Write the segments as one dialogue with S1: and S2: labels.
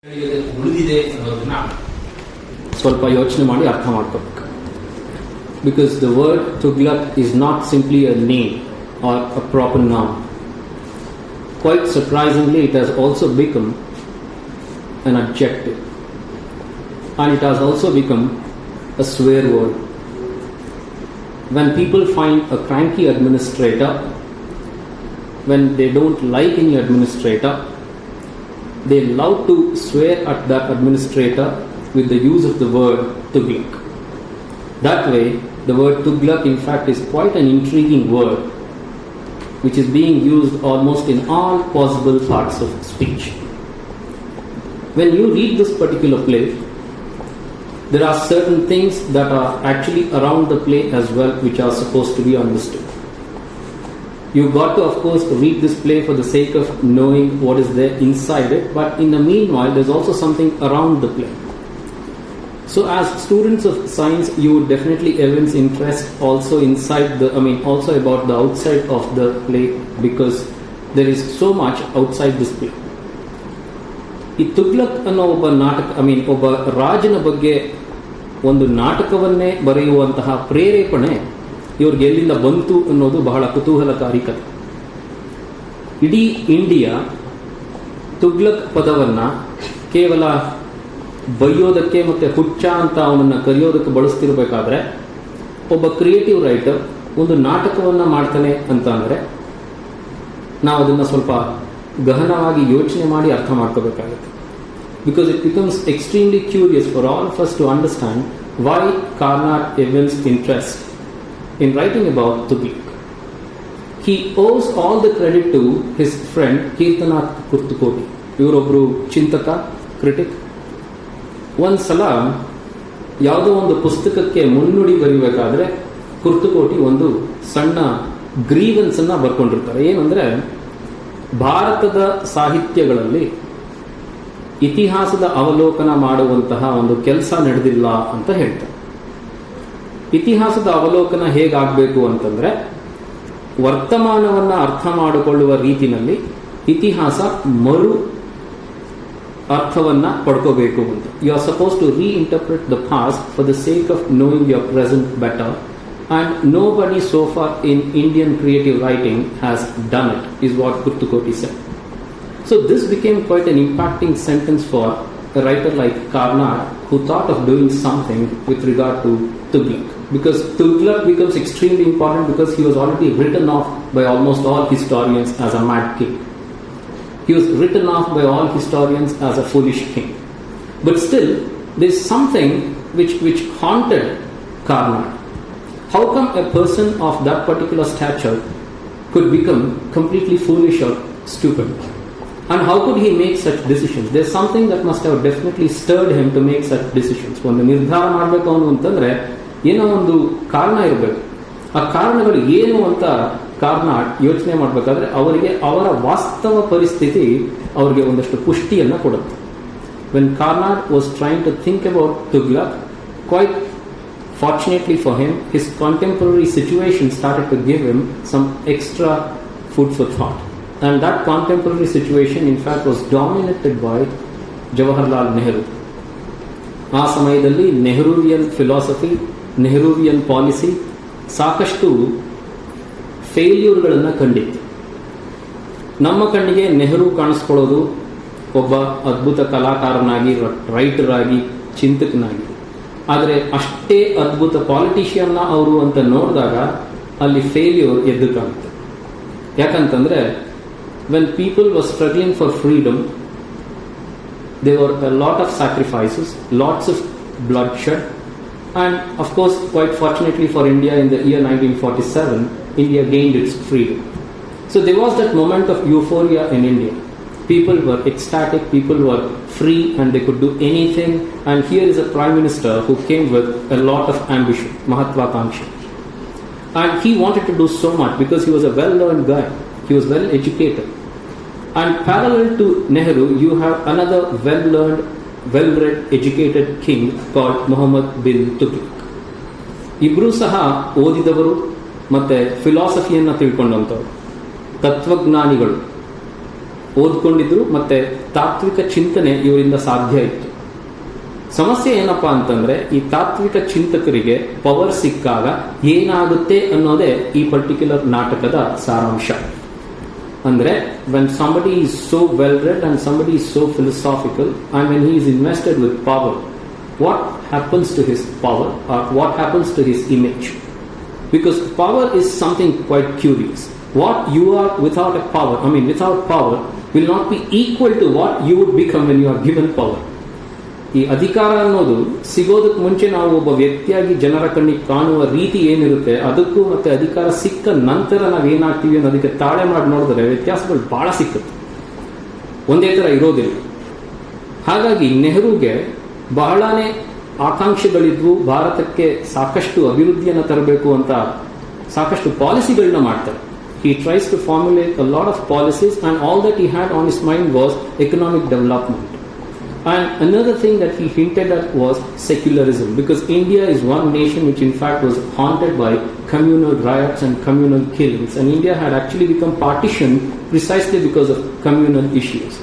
S1: ಉಳಿದಿದೆ ಅನ್ನೋದನ್ನ
S2: ಸ್ವಲ್ಪ ಯೋಚನೆ ಮಾಡಿ ಅರ್ಥ ಮಾಡ್ಕೋಬೇಕು. Because the word Tughlaq is not simply a name or a proper noun. Quite surprisingly, it has also become an adjective. And it has also become a swear word. When people find a cranky administrator, when they don't like any administrator, they love to swear at that administrator with the use of the word Tughlaq. That way, the word Tughlaq in fact is quite an intriguing word which is being used almost in all possible parts of speech. When you read this particular play, there are certain things that are actually around the play as well which are supposed to be understood. You got to, of course, read this play for the sake of knowing what is there inside it, but in the meanwhile, there's also something around the play. So as students of science, you would definitely evince interest also also about the outside of the play, because there is so much outside this play. ಈ ತುಗ್ಲಕ್ ಅನ್ನೋ ಒಬ್ಬ ರಾಜನ ಬಗ್ಗೆ ಒಂದು ನಾಟಕವನ್ನೇ ಬರೆಯುವಂತಹ ಪ್ರೇರೇಪಣೆ ಇವ್ರಿಗೆ ಎಲ್ಲಿಂದ ಬಂತು ಅನ್ನೋದು ಬಹಳ ಕುತೂಹಲಕಾರಿ ಕಥೆ. ಇಡೀ ಇಂಡಿಯಾ ತುಗ್ಲಕ್ ಪದವನ್ನ ಕೇವಲ ಬೈಯೋದಕ್ಕೆ ಮತ್ತೆ ಹುಚ್ಚ ಅಂತ ಅವನನ್ನ ಕರೆಯೋದಕ್ಕೆ ಬಳಸ್ತಿರ್ಬೇಕಾದ್ರೆ, ಒಬ್ಬ ಕ್ರಿಯೇಟಿವ್ ರೈಟರ್ ಒಂದು ನಾಟಕವನ್ನ ಮಾಡ್ತಾನೆ ಅಂತ ಅಂದ್ರೆ ನಾವು ಅದನ್ನ ಸ್ವಲ್ಪ ಗಹನವಾಗಿ ಯೋಚನೆ ಮಾಡಿ ಅರ್ಥ ಮಾಡ್ಕೋಬೇಕಾಗುತ್ತೆ. Because it becomes extremely curious for all of us to understand why Karnad evinces interest in writing about Tughlaq. He owes all the credit to his friend Kirtanath Kurtukoti. ಇವರೊಬ್ಬರು ಚಿಂತಕ, ಕ್ರಿಟಿಕ್. ಒಂದ್ಸಲ ಯಾವುದೋ ಒಂದು ಪುಸ್ತಕಕ್ಕೆ ಮುನ್ನುಡಿ ಬರೀಬೇಕಾದ್ರೆ ಕುರ್ತುಕೋಟಿ ಒಂದು ಸಣ್ಣ ಗ್ರೀವೆನ್ಸ್ ಅನ್ನ ಬರ್ಕೊಂಡಿರ್ತಾರೆ. ಏನಂದ್ರೆ, ಭಾರತದ ಸಾಹಿತ್ಯಗಳಲ್ಲಿ ಇತಿಹಾಸದ ಅವಲೋಕನ ಮಾಡುವಂತಹ ಒಂದು ಕೆಲಸ ನಡೆದಿಲ್ಲ ಅಂತ ಹೇಳ್ತಾರೆ. ಇತಿಹಾಸದ ಅವಲೋಕನ ಹೇಗಾಗಬೇಕು ಅಂತಂದ್ರೆ, ವರ್ತಮಾನವನ್ನ ಅರ್ಥ ಮಾಡಿಕೊಳ್ಳುವ ರೀತಿನಲ್ಲಿ ಇತಿಹಾಸ ಮರು ಅರ್ಥವನ್ನ ಪಡ್ಕೋಬೇಕು ಅಂತ. You are suppose to reinterpret the past for the sake of knowing your present better, and nobody so far in Indian creative writing has done it, is what Kurtukoti said. So this became quite an impacting sentence for a writer like Karnad, who thought of doing something with regard to Tughlaq. Because Tughlaq becomes extremely important because he was already written off by almost all historians as a mad king. He was written off by all historians as a foolish king. But still, there's something which haunted Karnad. How come a person of that particular stature could become completely foolish or stupid? And how could he make such decisions? There's something that must have definitely stirred him to make such decisions. ಒಂದು ನಿರ್ಧಾರ ಮಾಡಬೇಕು ಅಂತಂದ್ರೆ ಏನೋ ಒಂದು ಕಾರಣ ಇರಬೇಕು. ಆ ಕಾರಣಗಳು ಏನು ಅಂತ ಕಾರ್ನಾಡ್ ಯೋಚನೆ ಮಾಡಬೇಕಾದ್ರೆ ಅವರಿಗೆ ಅವರ ವಾಸ್ತವ ಪರಿಸ್ಥಿತಿ ಅವರಿಗೆ ಒಂದಷ್ಟು ಪುಷ್ಟಿಯನ್ನ ಕೊಡುತ್ತೆ. When Karnad was trying to think about Tughlaq, quite fortunately for him, his contemporary situation started to give him some extra food for thought. And that contemporary situation in fact was dominated by Jawaharlal Nehru. ಆ ಸಮಯದಲ್ಲಿ ನೆಹರೂವಿಯನ್ philosophy, ನೆಹರೂವಿಯನ್ policy ಸಾಕಷ್ಟು ಫೇಲ್ಯೂರ್ಗಳನ್ನು ಕಂಡಿತ್ತು. ನಮ್ಮ ಕಣ್ಣಿಗೆ ನೆಹರು ಕಾಣಿಸ್ಕೊಳ್ಳೋದು ಒಬ್ಬ ಅದ್ಭುತ ಕಲಾಕಾರನಾಗಿ, writer ಆಗಿ, ಚಿಂತಕನಾಗಿ. ಆದರೆ ಅಷ್ಟೇ ಅದ್ಭುತ ಪಾಲಿಟಿಷಿಯನ್ನ ಅವರು ಅಂತ ನೋಡಿದಾಗ ಅಲ್ಲಿ ಫೇಲ್ಯೂರ್ ಎದ್ದು ಕಾಣುತ್ತೆ. ಯಾಕಂತಂದ್ರೆ, when people were struggling for freedom, there were a lot of sacrifices, lots of bloodshed, and of course, quite fortunately for India, in the year 1947, India gained its freedom. So there was that moment of euphoria in India. People were ecstatic, people were free, and they could do anything. And here is a prime minister who came with a lot of ambition, Mahatvakanksha. And he wanted to do so much because he was a well-learned guy. He was well educated. And parallel to Nehru, you have another well-learned, well-read, educated king called Muhammad bin Tughlaq. ಇಬ್ರು ಸಹ ಓದಿದವರು ಮತ್ತೆ ಫಿಲಾಸಫಿಯನ್ನ ತಿಳ್ಕೊಂಡಂಥವ್ರು, ತತ್ವಜ್ಞಾನಿಗಳು. ಓದ್ಕೊಂಡಿದ್ರು, ಮತ್ತೆ ತಾತ್ವಿಕ ಚಿಂತನೆ ಇವರಿಂದ ಸಾಧ್ಯ ಇತ್ತು. ಸಮಸ್ಯೆ ಏನಪ್ಪಾ ಅಂತಂದ್ರೆ, ಈ ತಾತ್ವಿಕ ಚಿಂತಕರಿಗೆ ಪವರ್ ಸಿಕ್ಕಾಗ ಏನಾಗುತ್ತೆ ಅನ್ನೋದೇ ಈ ಪರ್ಟಿಕ್ಯುಲರ್ ನಾಟಕದ ಸಾರಾಂಶ. ಅಂದ್ರೆ when somebody is so well read and somebody is so philosophical and when he is invested with power, what happens to his power or what happens to his image? Because power is something quite curious. What you are without a power, without power, will not be equal to what you would become when you are given power. ಈ ಅಧಿಕಾರ ಅನ್ನೋದು ಸಿಗೋದಕ್ಕೆ ಮುಂಚೆ ನಾವು ಒಬ್ಬ ವ್ಯಕ್ತಿಯಾಗಿ ಜನರ ಕಣ್ಣಿಗೆ ಕಾಣುವ ರೀತಿ ಏನಿರುತ್ತೆ ಅದಕ್ಕೂ ಮತ್ತೆ ಅಧಿಕಾರ ಸಿಕ್ಕ ನಂತರ ನಾವೇನಾಗ್ತೀವಿ ಅನ್ನೋದಕ್ಕೆ ತಾಳೆ ಮಾಡಿ ನೋಡಿದ್ರೆ ವ್ಯತ್ಯಾಸಗಳು ಬಹಳ ಸಿಕ್ಕುತ್ತೆ, ಒಂದೇ ತರ ಇರೋದಿಲ್ಲ. ಹಾಗಾಗಿ ನೆಹರುಗೆ ಬಹಳನೇ ಆಕಾಂಕ್ಷೆಗಳಿದ್ವು, ಭಾರತಕ್ಕೆ ಸಾಕಷ್ಟು ಅಭಿವೃದ್ಧಿಯನ್ನು ತರಬೇಕು ಅಂತ ಸಾಕಷ್ಟು ಪಾಲಿಸಿಗಳನ್ನ ಮಾಡ್ತಾರೆ. He tries to formulate a lot of policies and all that he had on his mind was economic development. And another thing that he hinted at was secularism, because India is one nation which in fact was haunted by communal riots and communal killings, and India had actually become partitioned precisely because of communal issues.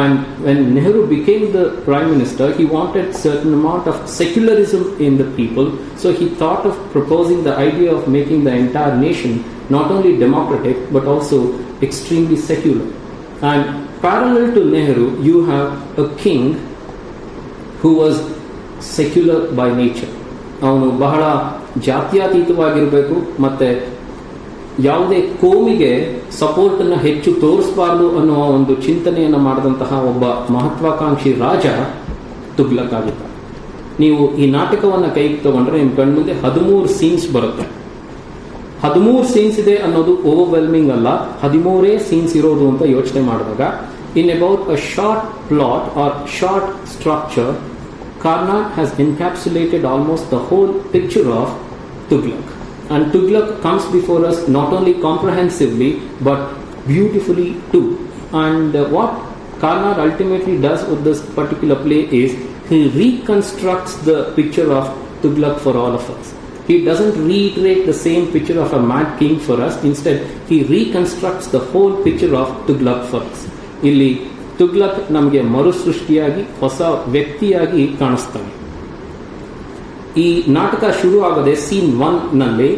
S2: And when Nehru became the Prime Minister, he wanted certain amount of secularism in the people, so he thought of proposing the idea of making the entire nation not only democratic but also extremely secular. And parallel to Nehru, you have a king who was secular by nature. ಅವನು ಬಹಳ ಜಾತ್ಯತೀತವಾಗಿರಬೇಕು, ಮತ್ತೆ ಯಾವುದೇ ಕೋಮಿಗೆ support ಅನ್ನು ಹೆಚ್ಚು ತೋರಿಸಬಾರದು ಅನ್ನುವ ಒಂದು ಚಿಂತನೆಯನ್ನು ಮಾಡಿದಂತಹ ಒಬ್ಬ ಮಹತ್ವಾಕಾಂಕ್ಷಿ ರಾಜ ತುಗ್ಲಕ್ ಆಗಿದ್ದ. ನೀವು ಈ ನಾಟಕವನ್ನು ಕೈಗೆ ತಗೊಂಡ್ರೆ ನಿಮ್ಮ ಕಣ್ಮುಂದೆ 13 ಸೀನ್ಸ್ ಬರುತ್ತೆ. 13 ಸೀನ್ಸ್ ಇದೆ ಅನ್ನೋದು ಓವರ್ವೆಲ್ಮಿಂಗ್ ಅಲ್ಲ, 13 ಸೀನ್ಸ್ ಇರೋದು ಅಂತ ಯೋಚನೆ ಮಾಡಿದಾಗ in about a short plot or short structure, Karnad has encapsulated almost the whole picture of Tughlaq. And Tughlaq comes before us not only comprehensively but beautifully too. And what Karnad ultimately does with this particular play is he reconstructs the picture of Tughlaq for all of us. He doesn't reiterate the same picture of a mad king for us. Instead, he reconstructs the whole picture of Tughlaq for us. ಇಲ್ಲಿ ತುಗ್ಲಕ್ ನಮಗೆ ಮರುಸೃಷ್ಟಿಯಾಗಿ ಹೊಸ ವ್ಯಕ್ತಿಯಾಗಿ ಕಾಣಿಸ್ತಾನೆ. ಈ ನಾಟಕ ಶುರು ಆಗದೆ scene 1 ನಲ್ಲಿ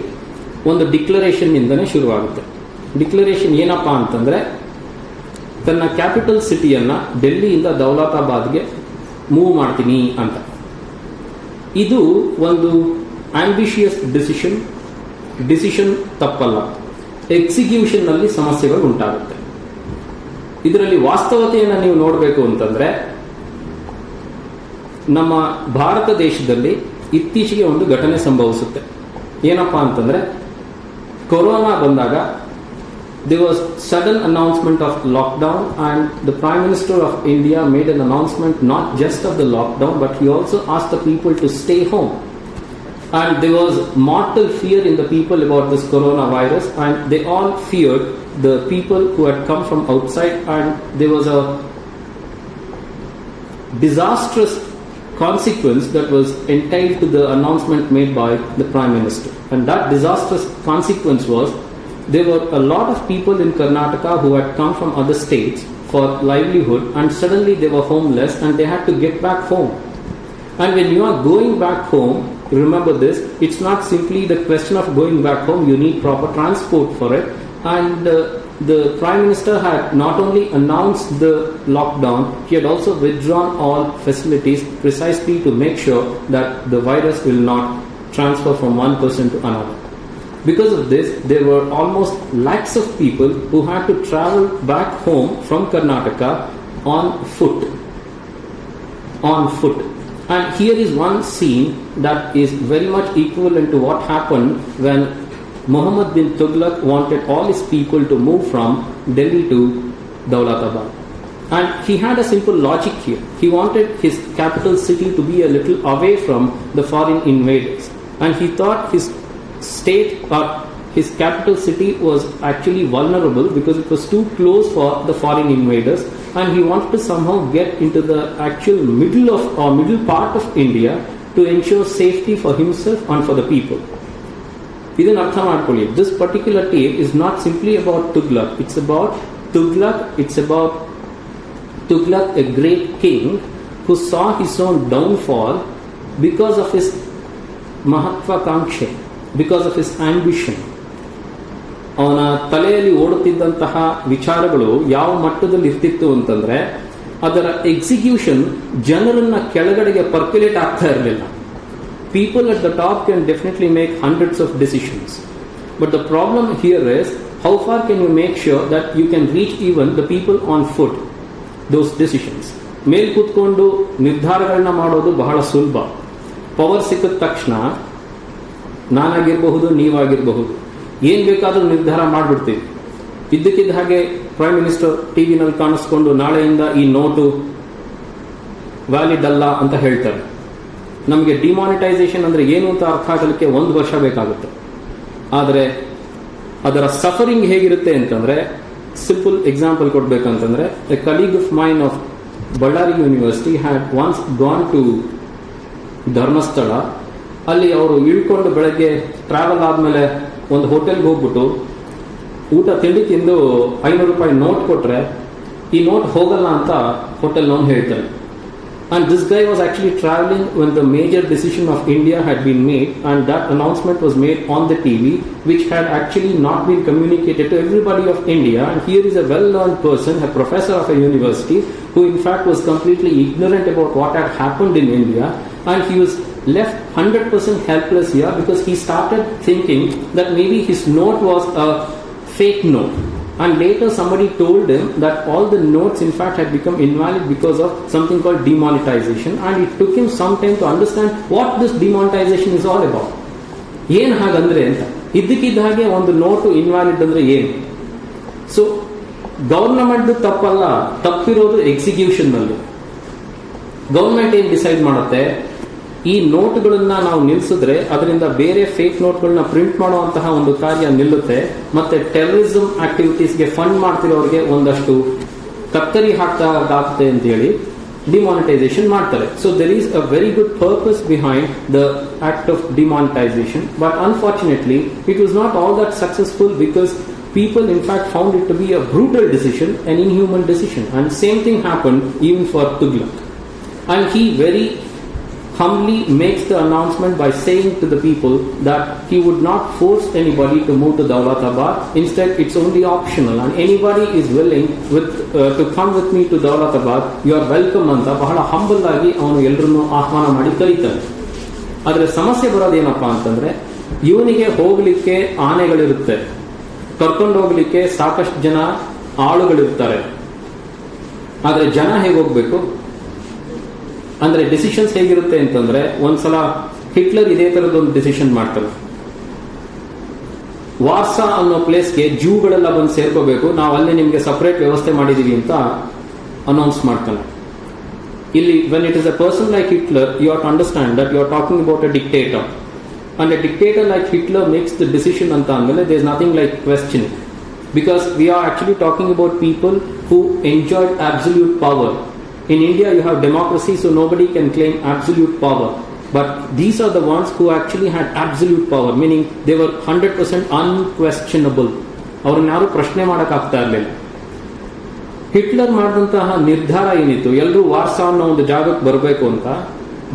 S2: ಒಂದು ಡಿಕ್ಲರೇಷನ್ ಇಂದನೇ ಶುರುವಾಗುತ್ತೆ. ಡಿಕ್ಲರೇಷನ್ ಏನಪ್ಪಾ ಅಂತಂದ್ರೆ, ತನ್ನ ಕ್ಯಾಪಿಟಲ್ ಸಿಟಿಯನ್ನ ಡೆಲ್ಲಿಯಿಂದ ದೌಲತಾಬಾದ್ಗೆ ಮೂವ್ ಮಾಡ್ತೀನಿ ಅಂತ. ಇದು ಒಂದು ಆಂಬಿಷಿಯಸ್ ಡಿಸಿಷನ್ ತಪ್ಪಲ್ಲ, ಎಕ್ಸಿಕ್ಯೂಷನ್ ನಲ್ಲಿ ಸಮಸ್ಯೆಗಳು ಉಂಟಾಗುತ್ತೆ. ಇದರಲ್ಲಿ ವಾಸ್ತವತೆಯನ್ನು ನೀವು ನೋಡಬೇಕು ಅಂತಂದ್ರೆ, ನಮ್ಮ ಭಾರತ ದೇಶದಲ್ಲಿ ಇತ್ತೀಚೆಗೆ ಒಂದು ಘಟನೆ ಸಂಭವಿಸುತ್ತೆ. ಏನಪ್ಪಾ ಅಂತಂದ್ರೆ, ಕೊರೋನಾ ಬಂದಾಗ there was sudden announcement of lockdown and the Prime Minister of India made an announcement not just of the lockdown but he also asked the people to stay home. And there was mortal fear in the people about this coronavirus, and they all feared the people who had come from outside, and there was a disastrous consequence that was entailed to the announcement made by the Prime Minister. And that disastrous consequence was there were a lot of people in Karnataka who had come from other states for livelihood, and suddenly they were homeless and they had to get back home. And when you are going back home, remember this, it's not simply the question of going back home, you need proper transport for it. And the Prime Minister had not only announced the lockdown, he had also withdrawn all facilities precisely to make sure that the virus will not transfer from one person to another. Because of this, there were almost lakhs of people who had to travel back home from Karnataka on foot. And here is one scene that is very much equivalent to what happened when Muhammad bin Tughlaq wanted all his people to move from Delhi to Daulatabad. And he had a simple logic here. He wanted his capital city to be a little away from the foreign invaders. And he thought his state or his capital city was actually vulnerable because it was too close for the foreign invaders, and he wanted to somehow get into the actual middle part of India to ensure safety for himself and for the people. ಇದನ್ನು ಅರ್ಥ ಮಾಡ್ಕೊಳ್ಳಿ. This particular tale is not simply about Tughlaq. It's about Tughlaq, it's about Tughlaq, a great king who saw his own downfall because of his mahatvakankshe, because of his ambition. ಅವನ ತಲೆಯಲ್ಲಿ ಓಡುತ್ತಿದ್ದಂತಹ ವಿಚಾರಗಳು ಯಾವ ಮಟ್ಟದಲ್ಲಿ ಇರ್ತಿತ್ತು ಅಂತಂದ್ರೆ ಅದರ ಎಕ್ಸಿಕ್ಯೂಷನ್ ಜನರನ್ನ ಕೆಳಗಡೆಗೆ ಪರ್ಕ್ಯುಲೇಟ್ ಆಗ್ತಾ ಇರಲಿಲ್ಲ. People at the top can definitely make hundreds of decisions, but the problem here is how far can you make sure that you can reach even the people on foot those decisions. ಮೇಲ್ ಕೂತ್ಕೊಂಡು ನಿರ್ಧಾರಗಳನ್ನ ಮಾಡೋದು ಬಹಳ ಸುಲಭ. Power ಸಿಕ್ಕಿದ ತಕ್ಷಣ ನಾನಾಗಿರಬಹುದು, ನೀವಾಗಿರಬಹುದು, ಏನ್ ಬೇಕಾದ್ರೂ ನಿರ್ಧಾರ ಮಾಡಿಬಿಡ್ತೀವಿ. ಇದ್ದಕ್ಕಿದ್ದ ಹಾಗೆ ಪ್ರೈಮ್ ಮಿನಿಸ್ಟರ್ ಟಿವಿನಲ್ಲಿ ಕಾಣಿಸ್ಕೊಂಡು ನಾಳೆಯಿಂದ ಈ ನೋಟು ವ್ಯಾಲಿಡ್ ಅಲ್ಲ ಅಂತ ಹೇಳ್ತಾರೆ. ನಮಗೆ ಡಿಮಾನಿಟೈಸೇಷನ್ ಅಂದ್ರೆ ಏನು ಅಂತ ಅರ್ಥ ಆಗಲಿಕ್ಕೆ 1 ವರ್ಷ ಬೇಕಾಗುತ್ತೆ. ಆದರೆ ಅದರ ಸಫರಿಂಗ್ ಹೇಗಿರುತ್ತೆ ಅಂತಂದ್ರೆ, ಸಿಂಪಲ್ ಎಕ್ಸಾಂಪಲ್ ಕೊಡ್ಬೇಕಂತಂದ್ರೆ, a colleague of mine of Bellary university had once gone to Dharmasthala. ಅಲ್ಲಿ ಅವರು ಇಳ್ಕೊಂಡು ಬೆಳಗ್ಗೆ ಟ್ರಾವೆಲ್ ಆದ್ಮೇಲೆ ಒಂದು ಹೋಟೆಲ್ಗೆ ಹೋಗ್ಬಿಟ್ಟು ಊಟ ತಿಂಡಿ ತಿಂದು 500 ರೂಪಾಯಿ ನೋಟ್ ಕೊಟ್ರೆ ಈ ನೋಟ್ ಹೋಗಲ್ಲ ಅಂತ ಹೋಟೆಲ್ನವನು ಹೇಳ್ತಾರೆ. And this guy was actually traveling when the major decision of India had been made, and that announcement was made on the TV, which had actually not been communicated to everybody of India. And here is a well-learned person, a professor of a university, who in fact was completely ignorant about what had happened in India, and he was left 100% helpless here because he started thinking that maybe his note was a fake note. And later somebody told him that all the notes in fact had become invalid because of something called demonetization, and it took him some time to understand what this demonetization is all about. ಏನ್ ಹಾಗಂದ್ರೆ ಅಂತ. ಇದ್ದಕ್ಕಿದ್ದ ಹಾಗೆ ಒಂದು note invalid ಅಂದ್ರೆ ಏನು? So government ತಪ್ಪಲ್ಲ, ತಪ್ಪಿರೋದು execution ನಲ್ಲಿ. ಗವರ್ಮೆಂಟ್ ಏನ್ ಡಿಸೈಡ್ ಮಾಡುತ್ತೆ, ಈ ನೋಟ್ಗಳನ್ನ ನಾವು ನಿಲ್ಲಿಸಿದ್ರೆ ಅದರಿಂದ ಬೇರೆ ಫೇಕ್ ನೋಟ್ಗಳನ್ನ ಪ್ರಿಂಟ್ ಮಾಡುವಂತಹ ಒಂದು ಕಾರ್ಯ ನಿಲ್ಲುತ್ತೆ, ಮತ್ತೆ ಟೆರರಿಸಂ ಆಕ್ಟಿವಿಟೀಸ್ಗೆ ಫಂಡ್ ಮಾಡ್ತಿರೋರಿಗೆ ಒಂದಷ್ಟು ಕತ್ತರಿ ಹಾಕ್ತಾಗುತ್ತೆ ಅಂತ ಹೇಳಿ ಡಿಮಾನಿಟೈಸೇಷನ್ ಮಾಡ್ತಾರೆ. So there is a very good purpose behind the act of demonetisation, but unfortunately it was not all that successful because people in fact found it to be a brutal decision, an inhuman decision. And same thing happened even for Tughlaq. And he very humbly makes the announcement by saying to the people that he would not force anybody to move to Dawlatabad. Instead, it's only optional, and anybody is willing to come with me to Dawlatabad, you are welcome anta ಬಹಳ humble ಆಗಿ ಅವನು ಎಲ್ಲರನ್ನೂ ಆಹ್ವಾನ ಮಾಡಿ ಕರೀತಾನೆ. ಆದರೆ ಸಮಸ್ಯೆ ಬರೋದೇನಪ್ಪಾ ಅಂತಂದ್ರೆ, ಇವನಿಗೆ ಹೋಗ್ಲಿಕ್ಕೆ ಆನೆಗಳಿರುತ್ತೆ, ಕರ್ಕೊಂಡು ಹೋಗ್ಲಿಕ್ಕೆ ಸಾಕಷ್ಟು ಜನ ಆಳುಗಳಿರ್ತಾರೆ. ಆದ್ರೆ ಜನ ಹೇಗೆ ಹೋಗ್ಬೇಕು ಅಂದ್ರೆ ಡಿಸಿಷನ್ಸ್ ಹೇಗಿರುತ್ತೆ ಅಂತಂದ್ರೆ, ಒಂದ್ಸಲ ಹಿಟ್ಲರ್ ಇದೇ ತರದೊಂದು ಡಿಸಿಷನ್ ಮಾಡ್ತಾರೆ. ವಾರ್ಸಾ ಅನ್ನೋ ಪ್ಲೇಸ್ಗೆ ಜೂಗಳೆಲ್ಲ ಬಂದು ಸೇರ್ಕೋಬೇಕು, ನಾವು ಅಲ್ಲಿ ನಿಮ್ಗೆ ಸಪರೇಟ್ ವ್ಯವಸ್ಥೆ ಮಾಡಿದೀವಿ ಅಂತ ಅನೌನ್ಸ್ ಮಾಡ್ತಾನೆ. ಇಲ್ಲಿ when it is a person like Hitler, you have to understand that you are talking about a dictator. And a dictator like Hitler makes the decision ಅಂತ ಅಂದ್ಮೇಲೆ there is nothing like question, because we are actually talking about people who enjoyed absolute power. In India, you have democracy, so nobody can claim absolute power. But these are the ones who actually had absolute power, meaning they were 100% unquestionable. ಅವ್ರನ್ನ ಯಾರು ಪ್ರಶ್ನೆ ಮಾಡಕ್ಕಾಗ್ತಾ ಇರಲಿಲ್ಲ. Hitler ಮಾಡಿದಂತಹ ನಿರ್ಧಾರ ಏನಿತ್ತು, ಎಲ್ಲರೂ Warsaw ಅನ್ನೋ ಒಂದು ಜಾಗಕ್ಕೆ ಬರಬೇಕು ಅಂತ,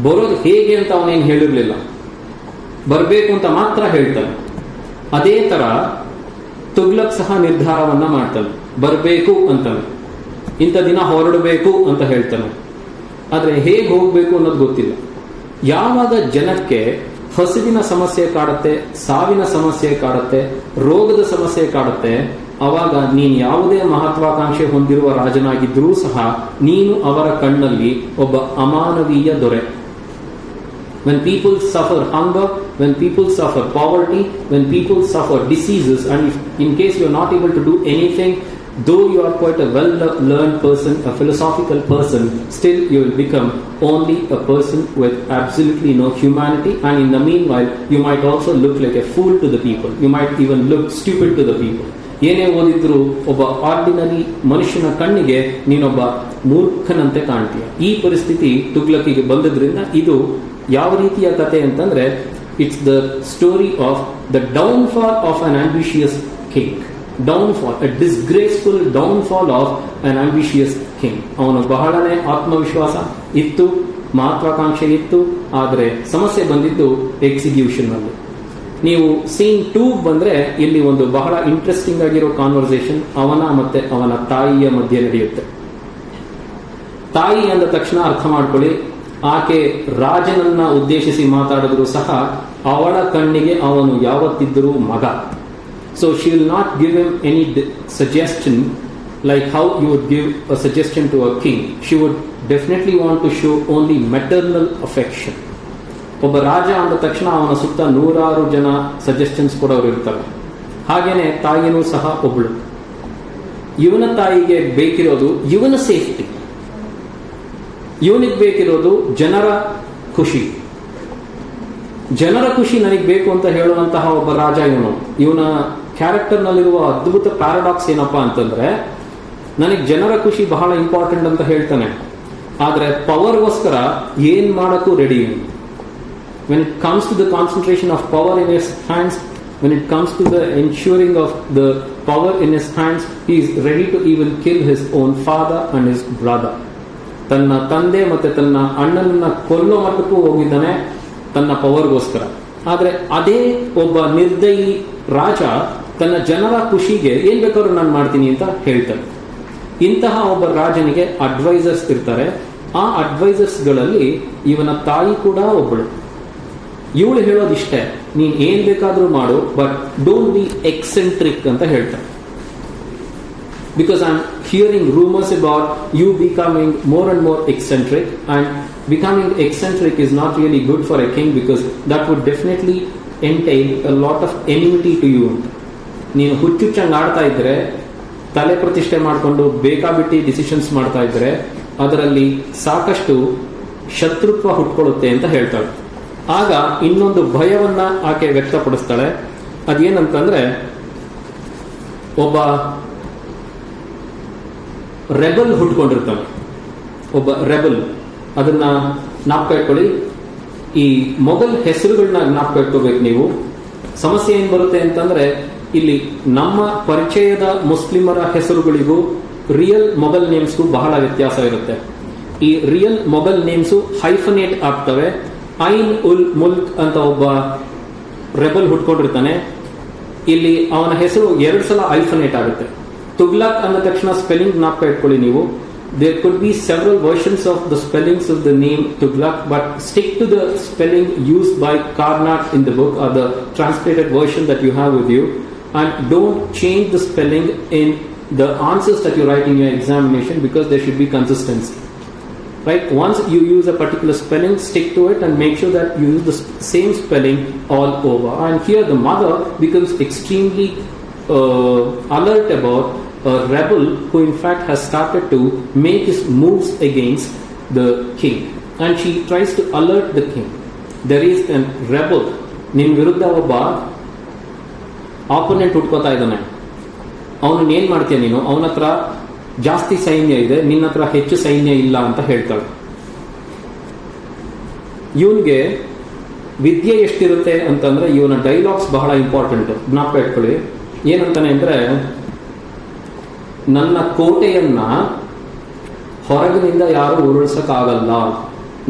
S2: ಬರೋದು ಹೇಗೆ ಅಂತ ಅವನೇನು ಹೇಳಿರ್ಲಿಲ್ಲ, ಬರಬೇಕು ಅಂತ ಮಾತ್ರ ಹೇಳ್ತಾನೆ. ಅದೇ ತರ ತುಗ್ಲಕ್ ಸಹ ನಿರ್ಧಾರವನ್ನ ಮಾಡ್ತಾನೆ, ಬರಬೇಕು ಅಂತಾನೆ, ಇಂಥ ದಿನ ಹೊರಡಬೇಕು ಅಂತ ಹೇಳ್ತಾನೆ. ಆದ್ರೆ ಹೇಗೆ ಹೋಗ್ಬೇಕು ಅನ್ನೋದು ಗೊತ್ತಿಲ್ಲ. ಯಾವಾಗ ಜನಕ್ಕೆ ಹಸಿವಿನ ಸಮಸ್ಯೆ ಕಾಡುತ್ತೆ, ಸಾವಿನ ಸಮಸ್ಯೆ ಕಾಡುತ್ತೆ, ರೋಗದ ಸಮಸ್ಯೆ ಕಾಡುತ್ತೆ, ಅವಾಗ ನೀನು ಯಾವುದೇ ಮಹತ್ವಾಕಾಂಕ್ಷೆ ಹೊಂದಿರುವ ರಾಜನಾಗಿದ್ರೂ ಸಹ ನೀನು ಅವರ ಕಣ್ಣಲ್ಲಿ ಒಬ್ಬ ಅಮಾನವೀಯ ದೊರೆ. When people suffer hunger, when people suffer poverty, when people suffer diseases, and if in case you are not able to do anything, though you are quite a well-learned person, a philosophical person, still you will become only a person with absolutely no humanity, and in the meanwhile you might also look like a fool to the people. You might even look stupid to the people. ಏನೇ ಓದಿದ್ರು ಒಬ್ಬ ordinary ಮನುಷ್ಯನ ಕಣ್ಣಿಗೆ ನೀನೊಬ್ಬ ಮೂರ್ಖನಂತೆ ಕಾಣ್ತೀಯ. ಈ ಪರಿಸ್ಥಿತಿ ತುಗ್ಲಕಿಗೆ ಬಂದದ್ರಿಂದ ಇದು ಯಾವ ರೀತಿಯ ಕತೆ ಅಂತಂದ್ರೆ, it's the story of the downfall of an ambitious king. Downfall, a disgraceful downfall of an ambitious king. ಅವನು ಬಹಳನೇ ಆತ್ಮವಿಶ್ವಾಸ ಇತ್ತು, ಮಹತ್ವಾಕಾಂಕ್ಷೆ ಇತ್ತು, ಆದರೆ ಸಮಸ್ಯೆ ಬಂದಿದ್ದು ಎಕ್ಸಿಕ್ಯೂಷನ್ ನಲ್ಲಿ. ನೀವು ಸೀನ್ 2 ಬಂದ್ರೆ ಇಲ್ಲಿ ಒಂದು ಬಹಳ ಇಂಟ್ರೆಸ್ಟಿಂಗ್ ಆಗಿರೋ ಕಾನ್ವರ್ಸೇಷನ್ ಅವನ ಮತ್ತೆ ಅವನ ತಾಯಿಯ ಮಧ್ಯೆ ನಡೆಯುತ್ತೆ. ತಾಯಿ ಅಂದ ತಕ್ಷಣ ಅರ್ಥ ಮಾಡ್ಕೊಳ್ಳಿ, ಆಕೆ ರಾಜನನ್ನ ಉದ್ದೇಶಿಸಿ ಮಾತಾಡಿದ್ರು ಸಹ ಅವಳ ಕಣ್ಣಿಗೆ ಅವನು ಯಾವತ್ತಿದ್ದರೂ ಮಗ. So she will not give him any suggestion like how you would give a suggestion to a king. She would definitely want to show only maternal affection. ಒಬ್ಬ ರಾಜ ಅಂದ ತಕ್ಷಣ ಅವನ ಸುತ್ತ 100 ಜನ ಸಜೆಷನ್ಸ್ ಕೊಡೋರು ಇರ್ತಾರೆ. ಹಾಗೇನೆ ತಾಯಿನೂ ಸಹ ಒಬ್ಳು. ಇವನ ತಾಯಿಗೆ ಬೇಕಿರೋದು ಇವನ ಸೇಫ್ಟಿ, ಇವನಿಗೆ ಬೇಕಿರೋದು ಜನರ ಖುಷಿ. ಜನರ ಖುಷಿ ನನಗೆ ಬೇಕು ಅಂತ ಹೇಳುವಂತಹ ಒಬ್ಬ ರಾಜ ಇವನು. ಇವನ ಕ್ಯಾರೆಕ್ಟರ್ ನಲ್ಲಿರುವ ಅದ್ಭುತ ಪ್ಯಾರಾಡಾಕ್ಸ್ ಏನಪ್ಪಾ ಅಂತಂದ್ರೆ, ನನಗೆ ಜನರ ಖುಷಿ ಬಹಳ ಇಂಪಾರ್ಟೆಂಟ್ ಅಂತ ಹೇಳ್ತಾನೆ, ಆದ್ರೆ ಪವರ್ಗೋಸ್ಕರ ಏನ್ ಮಾಡಕ್ಕೂ ready. when it comes to the concentration of power in his hands, when it comes to the ensuring of the power in his hands, he is ready to even kill his own father and his brother. ತನ್ನ ತಂದೆ ಮತ್ತೆ ತನ್ನ ಅಣ್ಣನನ್ನ ಕೊಲ್ಲೋ ಮಟ್ಟಕ್ಕೂ ಹೋಗಿದ್ದಾನೆ ತನ್ನ ಪವರ್ಗೋಸ್ಕರ. ಆದ್ರೆ ಅದೇ ಒಬ್ಬ ನಿರ್ದಯಿ ರಾಜ ತನ್ನ ಜನರ ಖುಷಿಗೆ ಏನ್ ಬೇಕಾದ್ರೂ ನಾನು ಮಾಡ್ತೀನಿ ಅಂತ ಹೇಳ್ತಾನೆ. ಇಂತಹ ಒಬ್ಬ ರಾಜನಿಗೆ ಅಡ್ವೈಸರ್ಸ್ ಇರ್ತಾರೆ. ಆ ಅಡ್ವೈಸರ್ಸ್ ಗಳಲ್ಲಿ ಇವನ ತಾಯಿ ಕೂಡ ಒಬ್ಬಳು. ಇವಳು ಹೇಳೋದಿಷ್ಟೇ, ನೀನ್ ಏನ್ ಬೇಕಾದ್ರೂ ಮಾಡು, ಬಟ್ ಡೋಂಟ್ ಬಿ ಎಕ್ಸೆಂಟ್ರಿಕ್ ಅಂತ ಹೇಳ್ತಾರೆ. Because I am hearing rumours about you becoming more and more eccentric, and becoming eccentric is not really good for a king, because that would definitely entail a lot of enmity to you ಅಂತ. ನೀನು ಹುಚ್ಚುಚ್ಚಂಗ್ ಆಡ್ತಾ ಇದ್ರೆ, ತಲೆ ಪ್ರತಿಷ್ಠೆ ಮಾಡಿಕೊಂಡು ಬೇಕಾಬಿಟ್ಟಿ decisions ಮಾಡ್ತಾ ಇದ್ರೆ, ಅದರಲ್ಲಿ ಸಾಕಷ್ಟು ಶತ್ರುತ್ವ ಹುಟ್ಕೊಳ್ಳುತ್ತೆ ಅಂತ ಹೇಳ್ತಾಳೆ. ಆಗ ಇನ್ನೊಂದು ಭಯವನ್ನ ಆಕೆ ವ್ಯಕ್ತಪಡಿಸ್ತಾಳೆ. ಅದೇನಂತಂದ್ರೆ, ಒಬ್ಬ ರೆಬಲ್ ಹುಟ್ಕೊಂಡಿರ್ತಾನೆ, ಒಬ್ಬ ರೆಬಲ್. ಅದನ್ನ ಜ್ಞಾಪಕ ಇಟ್ಕೊಳ್ಳಿ. ಈ ಮೊಘಲ್ ಹೆಸರುಗಳನ್ನ ಜ್ಞಾಪಕ ಇಟ್ಕೋಬೇಕು ನೀವು. ಸಮಸ್ಯೆ ಏನ್ ಬರುತ್ತೆ ಅಂತಂದ್ರೆ, ಇಲ್ಲಿ ನಮ್ಮ ಪರಿಚಯದ ಮುಸ್ಲಿಮರ ಹೆಸರುಗಳಿಗೂ ರಿಯಲ್ ಮೊಘಲ್ ನೇಮ್ಸ್ಗೂ ಬಹಳ ವ್ಯತ್ಯಾಸ ಇರುತ್ತೆ. ಈ ರಿಯಲ್ ಮೊಘಲ್ ನೇಮ್ಸು ಹೈಫನೇಟ್ ಆಗ್ತವೆ. ಐನ್ ಉಲ್ ಮುಲ್ಕ್ ಅಂತ ಒಬ್ಬ ರೆಬಲ್ ಹುಟ್ಕೊಂಡಿರ್ತಾನೆ. ಇಲ್ಲಿ ಅವನ ಹೆಸರು 2 ಸಲ ಐಫನೇಟ್ ಆಗುತ್ತೆ. ತುಗ್ಲಕ್ ಅಂದ ತಕ್ಷಣ ಸ್ಪೆಲ್ಲಿಂಗ್ ಜ್ಞಾಪಕ ಇಟ್ಕೊಳ್ಳಿ ನೀವು. There could be several versions of the spellings of the name Tughlaq, but stick to the spelling used by Karnak in the book, or the translated version that you have with you, and don't change the spelling in the answers that you write in your examination, because there should be consistency. Right? Once you use a particular spelling, stick to it and make sure that you use the same spelling all over. And here the mother becomes extremely alert about a rebel who in fact has started to make his moves against the king, and she tries to alert the king. There is a rebel, ನಿನ್ ವಿರುದ್ಧ ಒಬ್ಬ opponent ಹುಟ್ಕೋತಾ ಇದ್ದಾನೆ, ಅವನು ಏನ್ ಮಾಡ್ತೀಯ ನೀನು? ಅವನ ಹತ್ರ ಜಾಸ್ತಿ ಸೈನ್ಯ ಇದೆ, ನಿನ್ನ ಹತ್ರ ಹೆಚ್ಚು ಸೈನ್ಯ ಇಲ್ಲ ಅಂತ ಹೇಳ್ತಾಳೆ. ಇವನ್ಗೆ ವಿದ್ಯೆ ಎಷ್ಟಿರುತ್ತೆ ಅಂತಂದ್ರೆ, ಇವನ ಡೈಲಾಗ್ಸ್ ಬಹಳ ಇಂಪಾರ್ಟೆಂಟ್, ಜ್ಞಾಪಕ ಇಟ್ಕೊಳ್ಳಿ. ಏನಂತಾನೆ ಅಂದ್ರೆ, ನನ್ನ ಕೋಟೆಯನ್ನ ಹೊರಗಿನಿಂದ ಯಾರು ಉರುಳಿಸಕ್ಕಾಗಲ್ಲ.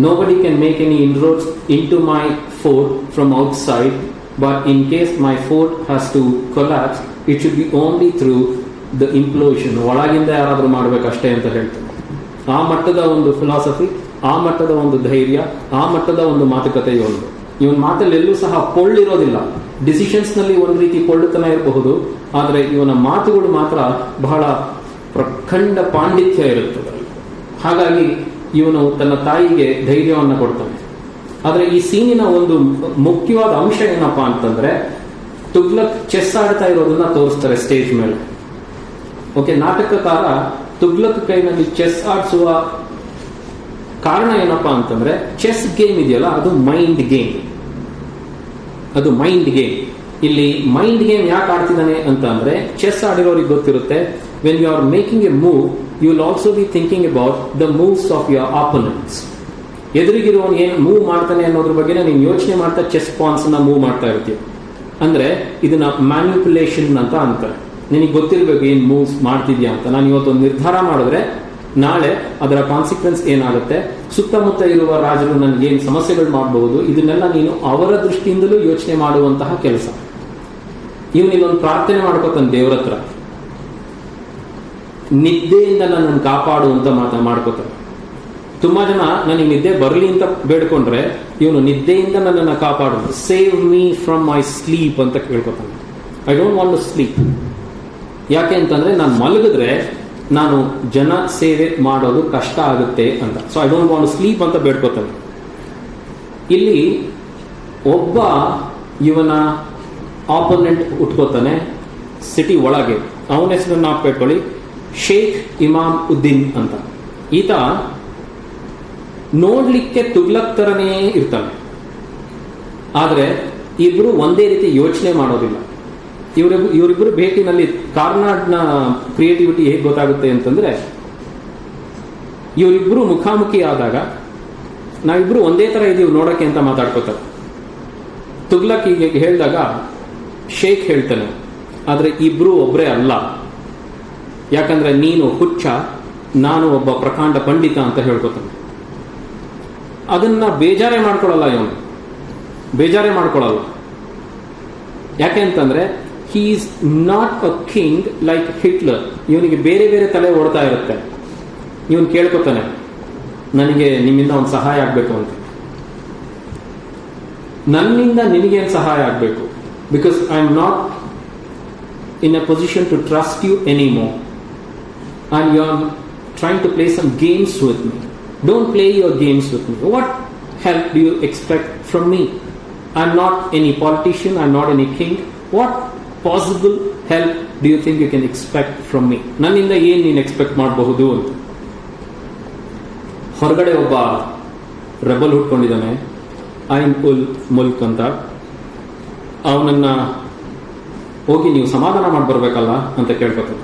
S2: Nobody can make any inroads in to my fort from outside, but in case my fort has to collapse, it should be only through the implosion. ಒಳಗಿಂದ ಯಾರಾದ್ರೂ ಮಾಡ್ಬೇಕಷ್ಟೇ ಅಂತ ಹೇಳ್ತಾರೆ. ಆ ಮಟ್ಟದ ಒಂದು ಫಿಲಾಸಫಿ, ಆ ಮಟ್ಟದ ಒಂದು ಧೈರ್ಯ, ಆ ಮಟ್ಟದ ಒಂದು ಮಾತುಕತೆ ಒಂದು. ಇವನ್ ಮಾತಲ್ಲಿ ಎಲ್ಲೂ ಸಹ ಪೊಳ್ಳಿರೋದಿಲ್ಲ. ಡಿಸಿಷನ್ಸ್ ನಲ್ಲಿ ಒಂದು ರೀತಿ ಪೊಳ್ಳುತನ ಇರಬಹುದು, ಆದರೆ ಇವನ ಮಾತುಗಳು ಮಾತ್ರ ಬಹಳ ಪ್ರಖಂಡ ಪಾಂಡಿತ್ಯ ಇರುತ್ತದೆ. ಹಾಗಾಗಿ ಇವನು ತನ್ನ ತಾಯಿಗೆ ಧೈರ್ಯವನ್ನು ಕೊಡ್ತಾನೆ. ಆದ್ರೆ ಈ ಸೀನಿನ ಒಂದು ಮುಖ್ಯವಾದ ಅಂಶ ಏನಪ್ಪಾ ಅಂತಂದ್ರೆ, ತುಗ್ಲಕ್ ಚೆಸ್ ಆಡ್ತಾ ಇರೋದನ್ನ ತೋರಿಸ್ತಾರೆ ಸ್ಟೇಜ್ ಮೇಲೆ. ಓಕೆ, ನಾಟಕಕಾರ ತುಗ್ಲಕ್ ಕೈನಲ್ಲಿ ಚೆಸ್ ಆಡಿಸುವ ಕಾರಣ ಏನಪ್ಪಾ ಅಂತಂದ್ರೆ, ಚೆಸ್ ಗೇಮ್ ಇದೆಯಲ್ಲ, ಅದು ಮೈಂಡ್ ಗೇಮ್. ಅದು ಮೈಂಡ್ ಗೇಮ್. ಇಲ್ಲಿ ಮೈಂಡ್ ಗೇಮ್ ಯಾಕೆ ಆಡ್ತಿದ್ದಾನೆ ಅಂತ ಅಂದ್ರೆ, ಚೆಸ್ ಆಡಿರೋರಿಗೆ ಗೊತ್ತಿರುತ್ತೆ, when you are making a move, you will also be thinking about the moves of your opponents. ಎದುರಿಗಿರುವವನು ಏನ್ ಮೂವ್ ಮಾಡ್ತಾನೆ ಅನ್ನೋದ್ರ ಬಗ್ಗೆ ನೀನು ಯೋಚನೆ ಮಾಡ್ತಾ ಚೆಸ್ ಪಾನ್ಸ್ ನ ಮೂವ್ ಮಾಡ್ತಾ ಇರ್ತೀವಿ. ಅಂದ್ರೆ ಇದನ್ನ ಮ್ಯಾನ್ಯುಪುಲೇಷನ್ ಅಂತ ಅಂತಾರೆ. ನಿನಗೆ ಗೊತ್ತಿರಬೇಕು ಏನು ಮೂವ್ಸ್ ಮಾಡ್ತಿದ್ಯಾ ಅಂತ. ನಾನು ಇವತ್ತೊಂದು ನಿರ್ಧಾರ ಮಾಡಿದ್ರೆ ನಾಳೆ ಅದರ ಕಾನ್ಸಿಕ್ವೆನ್ಸ್ ಏನಾಗುತ್ತೆ, ಸುತ್ತಮುತ್ತ ಇರುವ ರಾಜರು ನನಗೆ ಏನು ಸಮಸ್ಯೆಗಳು ಮಾಡಬಹುದು, ಇದನ್ನೆಲ್ಲ ನೀನು ಅವರ ದೃಷ್ಟಿಯಿಂದಲೂ ಯೋಚನೆ ಮಾಡುವಂತಹ ಕೆಲಸ. ಇವನಿಗೊಂದು ಪ್ರಾರ್ಥನೆ ಮಾಡ್ಕೋತಾನೆ ದೇವ್ರ ಹತ್ರ, ನಿದ್ದೆಯಿಂದ ನನ್ನನ್ನು ಕಾಪಾಡುವಂತ ಮಾಡ್ಕೋತಾನೆ. ತುಂಬಾ ಜನ ನನಗೆ ನಿದ್ದೆ ಬರಲಿ ಅಂತ ಬೇಡ್ಕೊಂಡ್ರೆ ಇವನು ನಿದ್ದೆಯಿಂದ ನನ್ನನ್ನು ಕಾಪಾಡು, save me from my sleep ಅಂತ ಕೇಳ್ಕೊತಾನೆ. I don't want to sleep. ಯಾಕೆ ಅಂತಂದ್ರೆ ನಾನು ಮಲಗಿದ್ರೆ ನಾನು ಜನ ಸೇವೆ ಮಾಡೋದು ಕಷ್ಟ ಆಗುತ್ತೆ ಅಂತ. So I don't want to sleep ಅಂತ ಬೇಡ್ಕೋತಾನೆ. ಇಲ್ಲಿ ಒಬ್ಬ ಇವನ ಆಪೋನೆಂಟ್ ಉಟ್ಕೋತಾನೆ ಸಿಟಿ ಒಳಗೆ. ಅವನ ಹೆಸರನ್ನು ಹಾಕ್ಬೇಕೊಳ್ಳಿ, ಶೇಖ್ ಇಮಾಮ್ ಉದ್ದೀನ್ ಅಂತ. ಈತ ನೋಡ್ಲಿಕ್ಕೆ ತುಗ್ಲಕ್ ತರನೇ ಇರ್ತಾನೆ, ಆದ್ರೆ ಇಬ್ರು ಒಂದೇ ರೀತಿ ಯೋಚನೆ ಮಾಡೋದಿಲ್ಲ. ಇವರಿಬ್ಬರು ಭೇಟಿನಲ್ಲಿ ಕಾರ್ನಾಡ್ನ ಕ್ರಿಯೇಟಿವಿಟಿ ಹೇಗೆ ಗೊತ್ತಾಗುತ್ತೆ ಅಂತಂದ್ರೆ, ಇವರಿಬ್ರು ಮುಖಾಮುಖಿ ಆದಾಗ ನಾವಿಬ್ರು ಒಂದೇ ತರ ಇದೀವಿ ನೋಡಕ್ಕೆ ಅಂತ ಮಾತಾಡ್ಕೋತಾರೆ. ತುಗ್ಲಕ್ ಹೀಗೆ ಹೇಳಿದಾಗ ಶೇಖ್ ಹೇಳ್ತಾನೆ, ಆದ್ರೆ ಇಬ್ರು ಒಬ್ಬರೇ ಅಲ್ಲ, ಯಾಕಂದ್ರೆ ನೀನು ಹುಚ್ಚ, ನಾನು ಒಬ್ಬ ಪ್ರಕಾಂಡ ಪಂಡಿತ ಅಂತ ಹೇಳ್ಕೊತಾನೆ. ಅದನ್ನ ಬೇಜಾರೇ ಮಾಡ್ಕೊಳ್ಳಲ್ಲ ಇವನು, ಬೇಜಾರೇ ಮಾಡ್ಕೊಳ್ಳಲ್ಲ. ಯಾಕೆ ಅಂತಂದ್ರೆ he is not a king like Hitler. ಇವನಿಗೆ ಬೇರೆ ಬೇರೆ ತಲೆ ಓಡ್ತಾ ಇರುತ್ತೆ. ಇವನು ಕೇಳ್ಕೊತಾನೆ, ನನಗೆ ನಿಮ್ಮಿಂದ ಒಂದು ಸಹಾಯ ಆಗ್ಬೇಕು ಅಂತ. ನನ್ನಿಂದ ನಿನಗೇನು ಸಹಾಯ ಆಗ್ಬೇಕು? Because I am not in a position to trust you anymore and you are trying to play some games with me. Don't play your games with me. What help do you expect from me? I'm not any politician, I'm not any king. What possible help do you think you can expect from me? ನನ್ನಿಂದ ಏನು ನೀನು expect ಮಾಡಬಹುದು ಅಂತ. ಹೊರಗಡೆ ಒಬ್ಬ rebel ಹುಟ್ಕೊಂಡಿದ್ದಾನೆ, ಐನ್ ul milk ಅಂತ. ಅವನನ್ನ ಹೋಗಿ ನೀವು ಸಮಾಧಾನ ಮಾಡಿ ಬರ್ಬೇಕಲ್ಲ ಅಂತ ಕೇಳ್ಕೊತಾನೆ.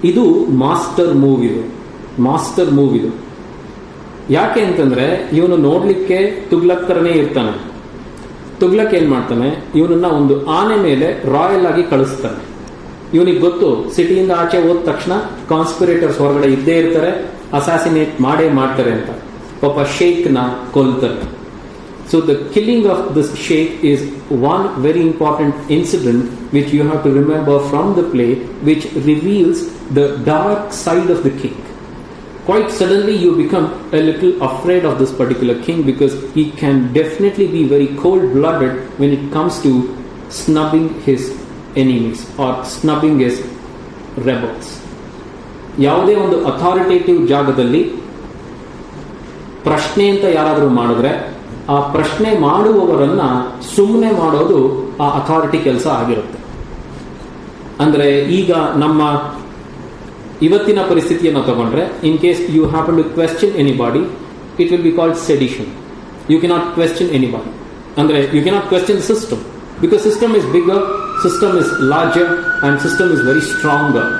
S2: ಇದು ಮಾಸ್ಟರ್ ಮೂವ್ ಇದು. ಯಾಕೆ ಅಂತಂದ್ರೆ ಇವನು ನೋಡ್ಲಿಕ್ಕೆ ತುಗ್ಲಕ್ ತರನೇ ಇರ್ತಾನೆ. ತುಗ್ಲಕ್ ಏನ್ ಮಾಡ್ತಾನೆ, ಇವನನ್ನ ಒಂದು ಆನೆ ಮೇಲೆ ರಾಯಲ್ ಆಗಿ ಕಳಿಸ್ತಾನೆ. ಇವನಿಗೆ ಗೊತ್ತು ಸಿಟಿಯಿಂದ ಆಚೆ ಹೋದ ತಕ್ಷಣ ಕಾನ್ಸ್ಪಿರೇಟರ್ಸ್ ಹೊರಗಡೆ ಇದ್ದೇ ಇರ್ತಾರೆ, ಅಸಾಸಿನೇಟ್ ಮಾಡೇ ಮಾಡ್ತಾರೆ ಅಂತ. ಪಾಪ ಶೇಖ್ ನ ಕೊಲ್ತಾರೆ. So the killing of this sheikh is one very important incident which you have to remember from the play, which reveals the dark side of the king. Quite suddenly you become a little afraid of this particular king because he can definitely be very cold-blooded when it comes to snubbing his enemies or snubbing his rebels. ಯಾವುದೇ ಒಂದು authoritative ಜಾಗದಲ್ಲಿ ಪ್ರಶ್ನೆ ಅಂತ ಯಾರಾದರೂ ಮಾಡಿದ್ರೆ ಆ ಪ್ರಶ್ನೆ ಮಾಡುವವರನ್ನ ಸುಮ್ಮನೆ ಮಾಡೋದು ಆ ಅಥಾರಿಟಿ ಕೆಲಸ ಆಗಿರುತ್ತೆ. ಅಂದ್ರೆ ಈಗ ನಮ್ಮ ಇವತ್ತಿನ ಪರಿಸ್ಥಿತಿಯನ್ನು ತಗೊಂಡ್ರೆ, in case you happen to question anybody, it will be called sedition. You cannot question anybody. ಅಂದ್ರೆ you cannot question system because system is bigger, system is larger and system is very stronger.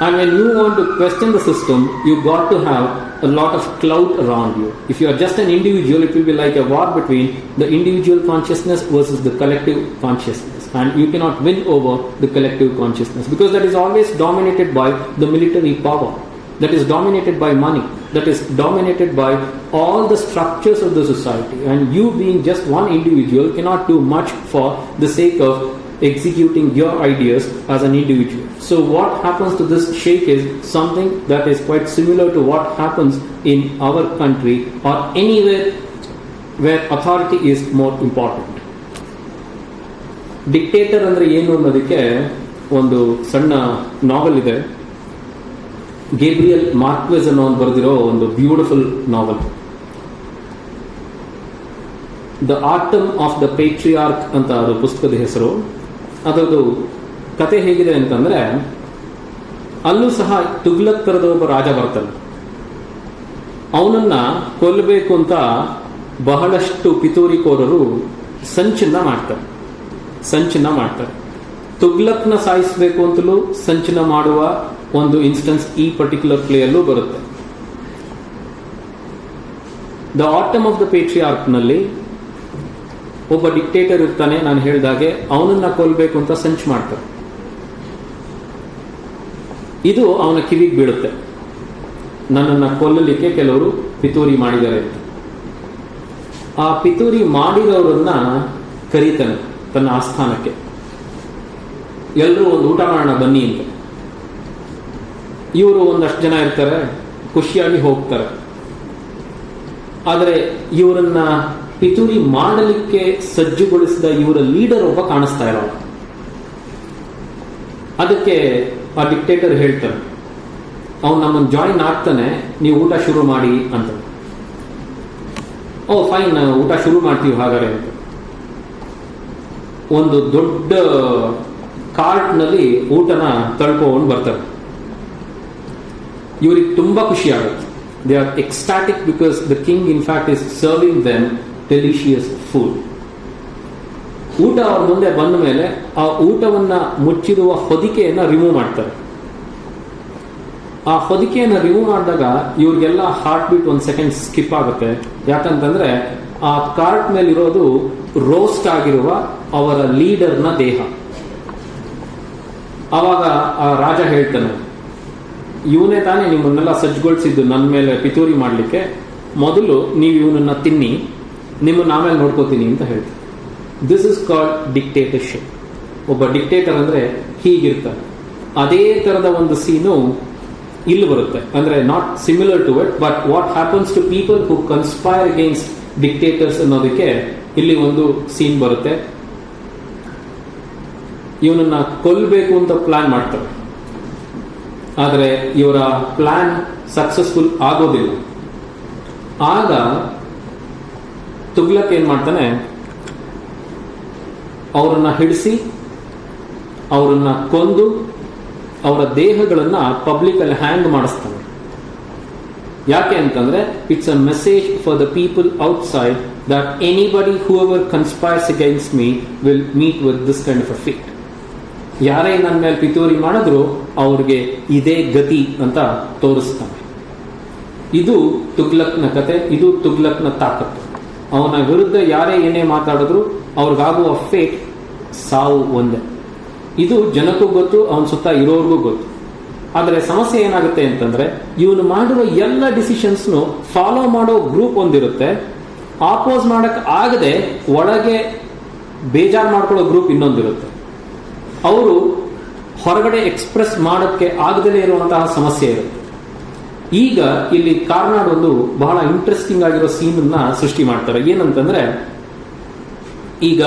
S2: And when you want to question the system, you got to have a lot of clout around you. If you are just an individual, it will be like a war between the individual consciousness versus the collective consciousness. And you cannot win over the collective consciousness because that is always dominated by the military power, that is dominated by money, that is dominated by all the structures of the society. And you being just one individual cannot do much for the sake of executing your ideas as an individual. So what happens to this sheikh is something that is quite similar to what happens in our country or anywhere where authority is more important. Dictator ಅಂದ್ರೆ ಏನು ಅನ್ನೋದಕ್ಕೆ ಒಂದು ಸಣ್ಣ ನಾವೆಲ್ ಇದೆ. Gabriel Marquez ಅನ್ನೋ ಬರೆದಿರೋ ಒಂದು beautiful novel, the autumn of the patriarch ಅಂತ ಅದು ಪುಸ್ತಕದ ಹೆಸರು. ಅದರದ್ದು ಕತೆ ಹೇಗಿದೆ ಅಂತಂದ್ರೆ, ಅಲ್ಲೂ ಸಹ ತುಗ್ಲಕ್ ತರದ ಒಬ್ಬ ರಾಜ ಬರ್ತಾನೆ. ಅವನನ್ನ ಕೊಲ್ಲಬೇಕು ಅಂತ ಬಹಳಷ್ಟು ಪಿತೂರಿಕೋರರು ಸಂಚನ್ನ ಮಾಡ್ತಾರೆ. ತುಗ್ಲಕ್ನ ಸಾಯಿಸಬೇಕು ಅಂತಲೂ ಸಂಚನ ಮಾಡುವ ಒಂದು ಇನ್ಸ್ಟೆನ್ಸ್ ಈ ಪರ್ಟಿಕ್ಯುಲರ್ ಪ್ಲೇಯಲ್ಲೂ ಬರುತ್ತೆ. ದ ಆಟಮ್ ಆಫ್ ದ ಪೇಟ್ರಿಯಾರ್ಕ್ ನಲ್ಲಿ ಒಬ್ಬ ಡಿಕ್ಟೇಟರ್ ಇರ್ತಾನೆ. ನಾನು ಹೇಳಿದಾಗೆ ಅವನನ್ನ ಕೊಲ್ಲಬೇಕು ಅಂತ ಸಂಚು ಮಾಡ್ತಾರೆ. ಇದು ಅವನ ಕಿವಿಗೆ ಬೀಳುತ್ತೆ, ನನ್ನನ್ನು ಕೊಲ್ಲಲಿಕ್ಕೆ ಕೆಲವರು ಪಿತೂರಿ ಮಾಡಿದ್ದಾರೆ ಅಂತ. ಆ ಪಿತೂರಿ ಮಾಡಿರೋರನ್ನ ಕರೀತಾನೆ ತನ್ನ ಆಸ್ಥಾನಕ್ಕೆ. ಎಲ್ಲರೂ ಒಂದು ಊಟ ಮಾಡೋಣ ಬನ್ನಿ ಅಂತ. ಇವರು ಒಂದಷ್ಟು ಜನ ಇರ್ತಾರೆ, ಖುಷಿಯಾಗಿ ಹೋಗ್ತಾರೆ. ಆದರೆ ಇವರನ್ನ ಪಿತೂರಿ ಮಾಡಲಿಕ್ಕೆ ಸಜ್ಜುಗೊಳಿಸಿದ ಇವರ ಲೀಡರ್ ಒಬ್ಬ ಕಾಣಿಸ್ತಾ ಇರೋಲ್ಲ. ಅದಕ್ಕೆ ಆ ಡಿಕ್ಟೇಟರ್ ಹೇಳ್ತಾನೆ, ಅವನು ನಮ್ಮನ್ನು ಜಾಯಿನ್ ಆಗ್ತಾನೆ, ನೀವು ಊಟ ಶುರು ಮಾಡಿ ಅಂತ. ಓ ಫೈನ್, ಊಟ ಶುರು ಮಾಡ್ತೀವಿ ಹಾಗಾದ್ರೆ ಅಂತ. ಒಂದು ದೊಡ್ಡ ಕಾರ್ಟ್ನಲ್ಲಿ ಊಟನ ತಳ್ಕೊಂಡು ಬರ್ತಾರೆ. ಇವರಿಗೆ ತುಂಬಾ ಖುಷಿ ಆಗುತ್ತೆ. They are ecstatic because the king in fact is serving them delicious food. ಊಟ ಅವ್ರ ಮುಂದೆ ಬಂದ ಮೇಲೆ ಆ ಊಟವನ್ನ ಮುಚ್ಚಿರುವ ಹೊದಿಕೆಯನ್ನ ರಿಮೂವ್ ಮಾಡ್ತಾರೆ. ಆ ಹೊದಿಕೆಯನ್ನು ರಿಮೂವ್ ಮಾಡಿದಾಗ ಇವ್ರಿಗೆಲ್ಲ ಹಾರ್ಟ್ ಬೀಟ್ ಒಂದು ಸೆಕೆಂಡ್ ಸ್ಕಿಪ್ ಆಗುತ್ತೆ. ಯಾಕಂತಂದ್ರೆ ಆ ಕಾರ್ಟ್ ಮೇಲೆ ಇರೋದು ರೋಸ್ಟ್ ಆಗಿರುವ ಅವರ ಲೀಡರ್ನ ದೇಹ. ಆವಾಗ ಆ ರಾಜ ಹೇಳ್ತಾನೆ, ಇವನೇ ತಾನೇ ನಿಮ್ಮನ್ನೆಲ್ಲ ಸಜ್ಜುಗೊಳಿಸಿದ್ದು ನನ್ನ ಮೇಲೆ ಪಿತೂರಿ ಮಾಡಲಿಕ್ಕೆ, ಮೊದಲು ನೀವು ಇವನನ್ನ ತಿನ್ನಿ, ನಿಮ್ಮನ್ನ ಆಮೇಲೆ ನೋಡ್ಕೋತೀನಿ ಅಂತ ಹೇಳ್ತಾರೆ. This is called dictatorship. ಒಬ್ಬ ಡಿಕ್ಟೇಟರ್ ಅಂದ್ರೆ ಹೀಗಿರ್ತಾರೆ. ಅದೇ ತರದ ಒಂದು ಸೀನು ಇಲ್ಲಿ ಬರುತ್ತೆ. ಅಂದ್ರೆ not similar to it, but what happens to people who conspire against dictators ಅನ್ನೋದಕ್ಕೆ ಇಲ್ಲಿ ಒಂದು ಸೀನ್ ಬರುತ್ತೆ. ಇವನನ್ನ ಕೊಲ್ಲಬೇಕು ಅಂತ ಪ್ಲಾನ್ ಮಾಡ್ತಾರೆ, ಆದರೆ ಇವರ ಪ್ಲಾನ್ ಸಕ್ಸಸ್ಫುಲ್ ಆಗೋದಿಲ್ಲ. ಆಗ ತುಗ್ಲಕ್ ಏನ್ ಮಾಡ್ತಾನೆ, ಅವರನ್ನ ಹಿಡಿಸಿ ಅವರನ್ನ ಕೊಂದು ಅವರ ದೇಹಗಳನ್ನ ಪಬ್ಲಿಕ್ ಅಲ್ಲಿ ಹ್ಯಾಂಗ್ ಮಾಡಿಸ್ತಾನೆ. ಯಾಕೆ ಅಂತಂದ್ರೆ it's a message for the people outside that anybody whoever conspires against me will meet with this kind of a fate. ಯಾರೇ ನನ್ನ ಮೇಲೆ ಪಿತೂರಿ ಮಾಡಿದ್ರು ಅವ್ರಿಗೆ ಇದೇ ಗತಿ ಅಂತ ತೋರಿಸ್ತಾನೆ. ಇದು ತುಗ್ಲಕ್ನ ಕತೆ, ಇದು ತುಗ್ಲಕ್ನ ತಾಕತ್ತು. ಅವನ ವಿರುದ್ಧ ಯಾರೇ ಏನೇ ಮಾತಾಡಿದ್ರು ಅವ್ರಿಗಾಗುವ ಫೇಟ್ ಸಾವು ಒಂದೇ. ಇದು ಜನಕ್ಕೂ ಗೊತ್ತು, ಅವನ ಸುತ್ತ ಇರೋರ್ಗೂ ಗೊತ್ತು. ಆದರೆ ಸಮಸ್ಯೆ ಏನಾಗುತ್ತೆ ಅಂತಂದ್ರೆ ಇವನು ಮಾಡುವ ಎಲ್ಲ ಡಿಸಿಷನ್ಸ್ನು ಫಾಲೋ ಮಾಡೋ ಗ್ರೂಪ್ ಒಂದಿರುತ್ತೆ, ಆಪೋಸ್ ಮಾಡಕ್ ಆಗದೆ ಒಳಗೆ ಬೇಜಾರು ಮಾಡ್ಕೊಳ್ಳೋ ಗ್ರೂಪ್ ಇನ್ನೊಂದಿರುತ್ತೆ. ಅವರು ಹೊರಗಡೆ ಎಕ್ಸ್ಪ್ರೆಸ್ ಮಾಡೋಕ್ಕೆ ಆಗದೇ ಇರುವಂತಹ ಸಮಸ್ಯೆ ಇರುತ್ತೆ. ಈಗ ಇಲ್ಲಿ ಕಾರ್ನಾಡ್ ಒಂದು ಬಹಳ ಇಂಟ್ರೆಸ್ಟಿಂಗ್ ಆಗಿರೋ ಸೀನನ್ನ ಸೃಷ್ಟಿ ಮಾಡ್ತಾರೆ. ಏನಂತಂದ್ರೆ ಈಗ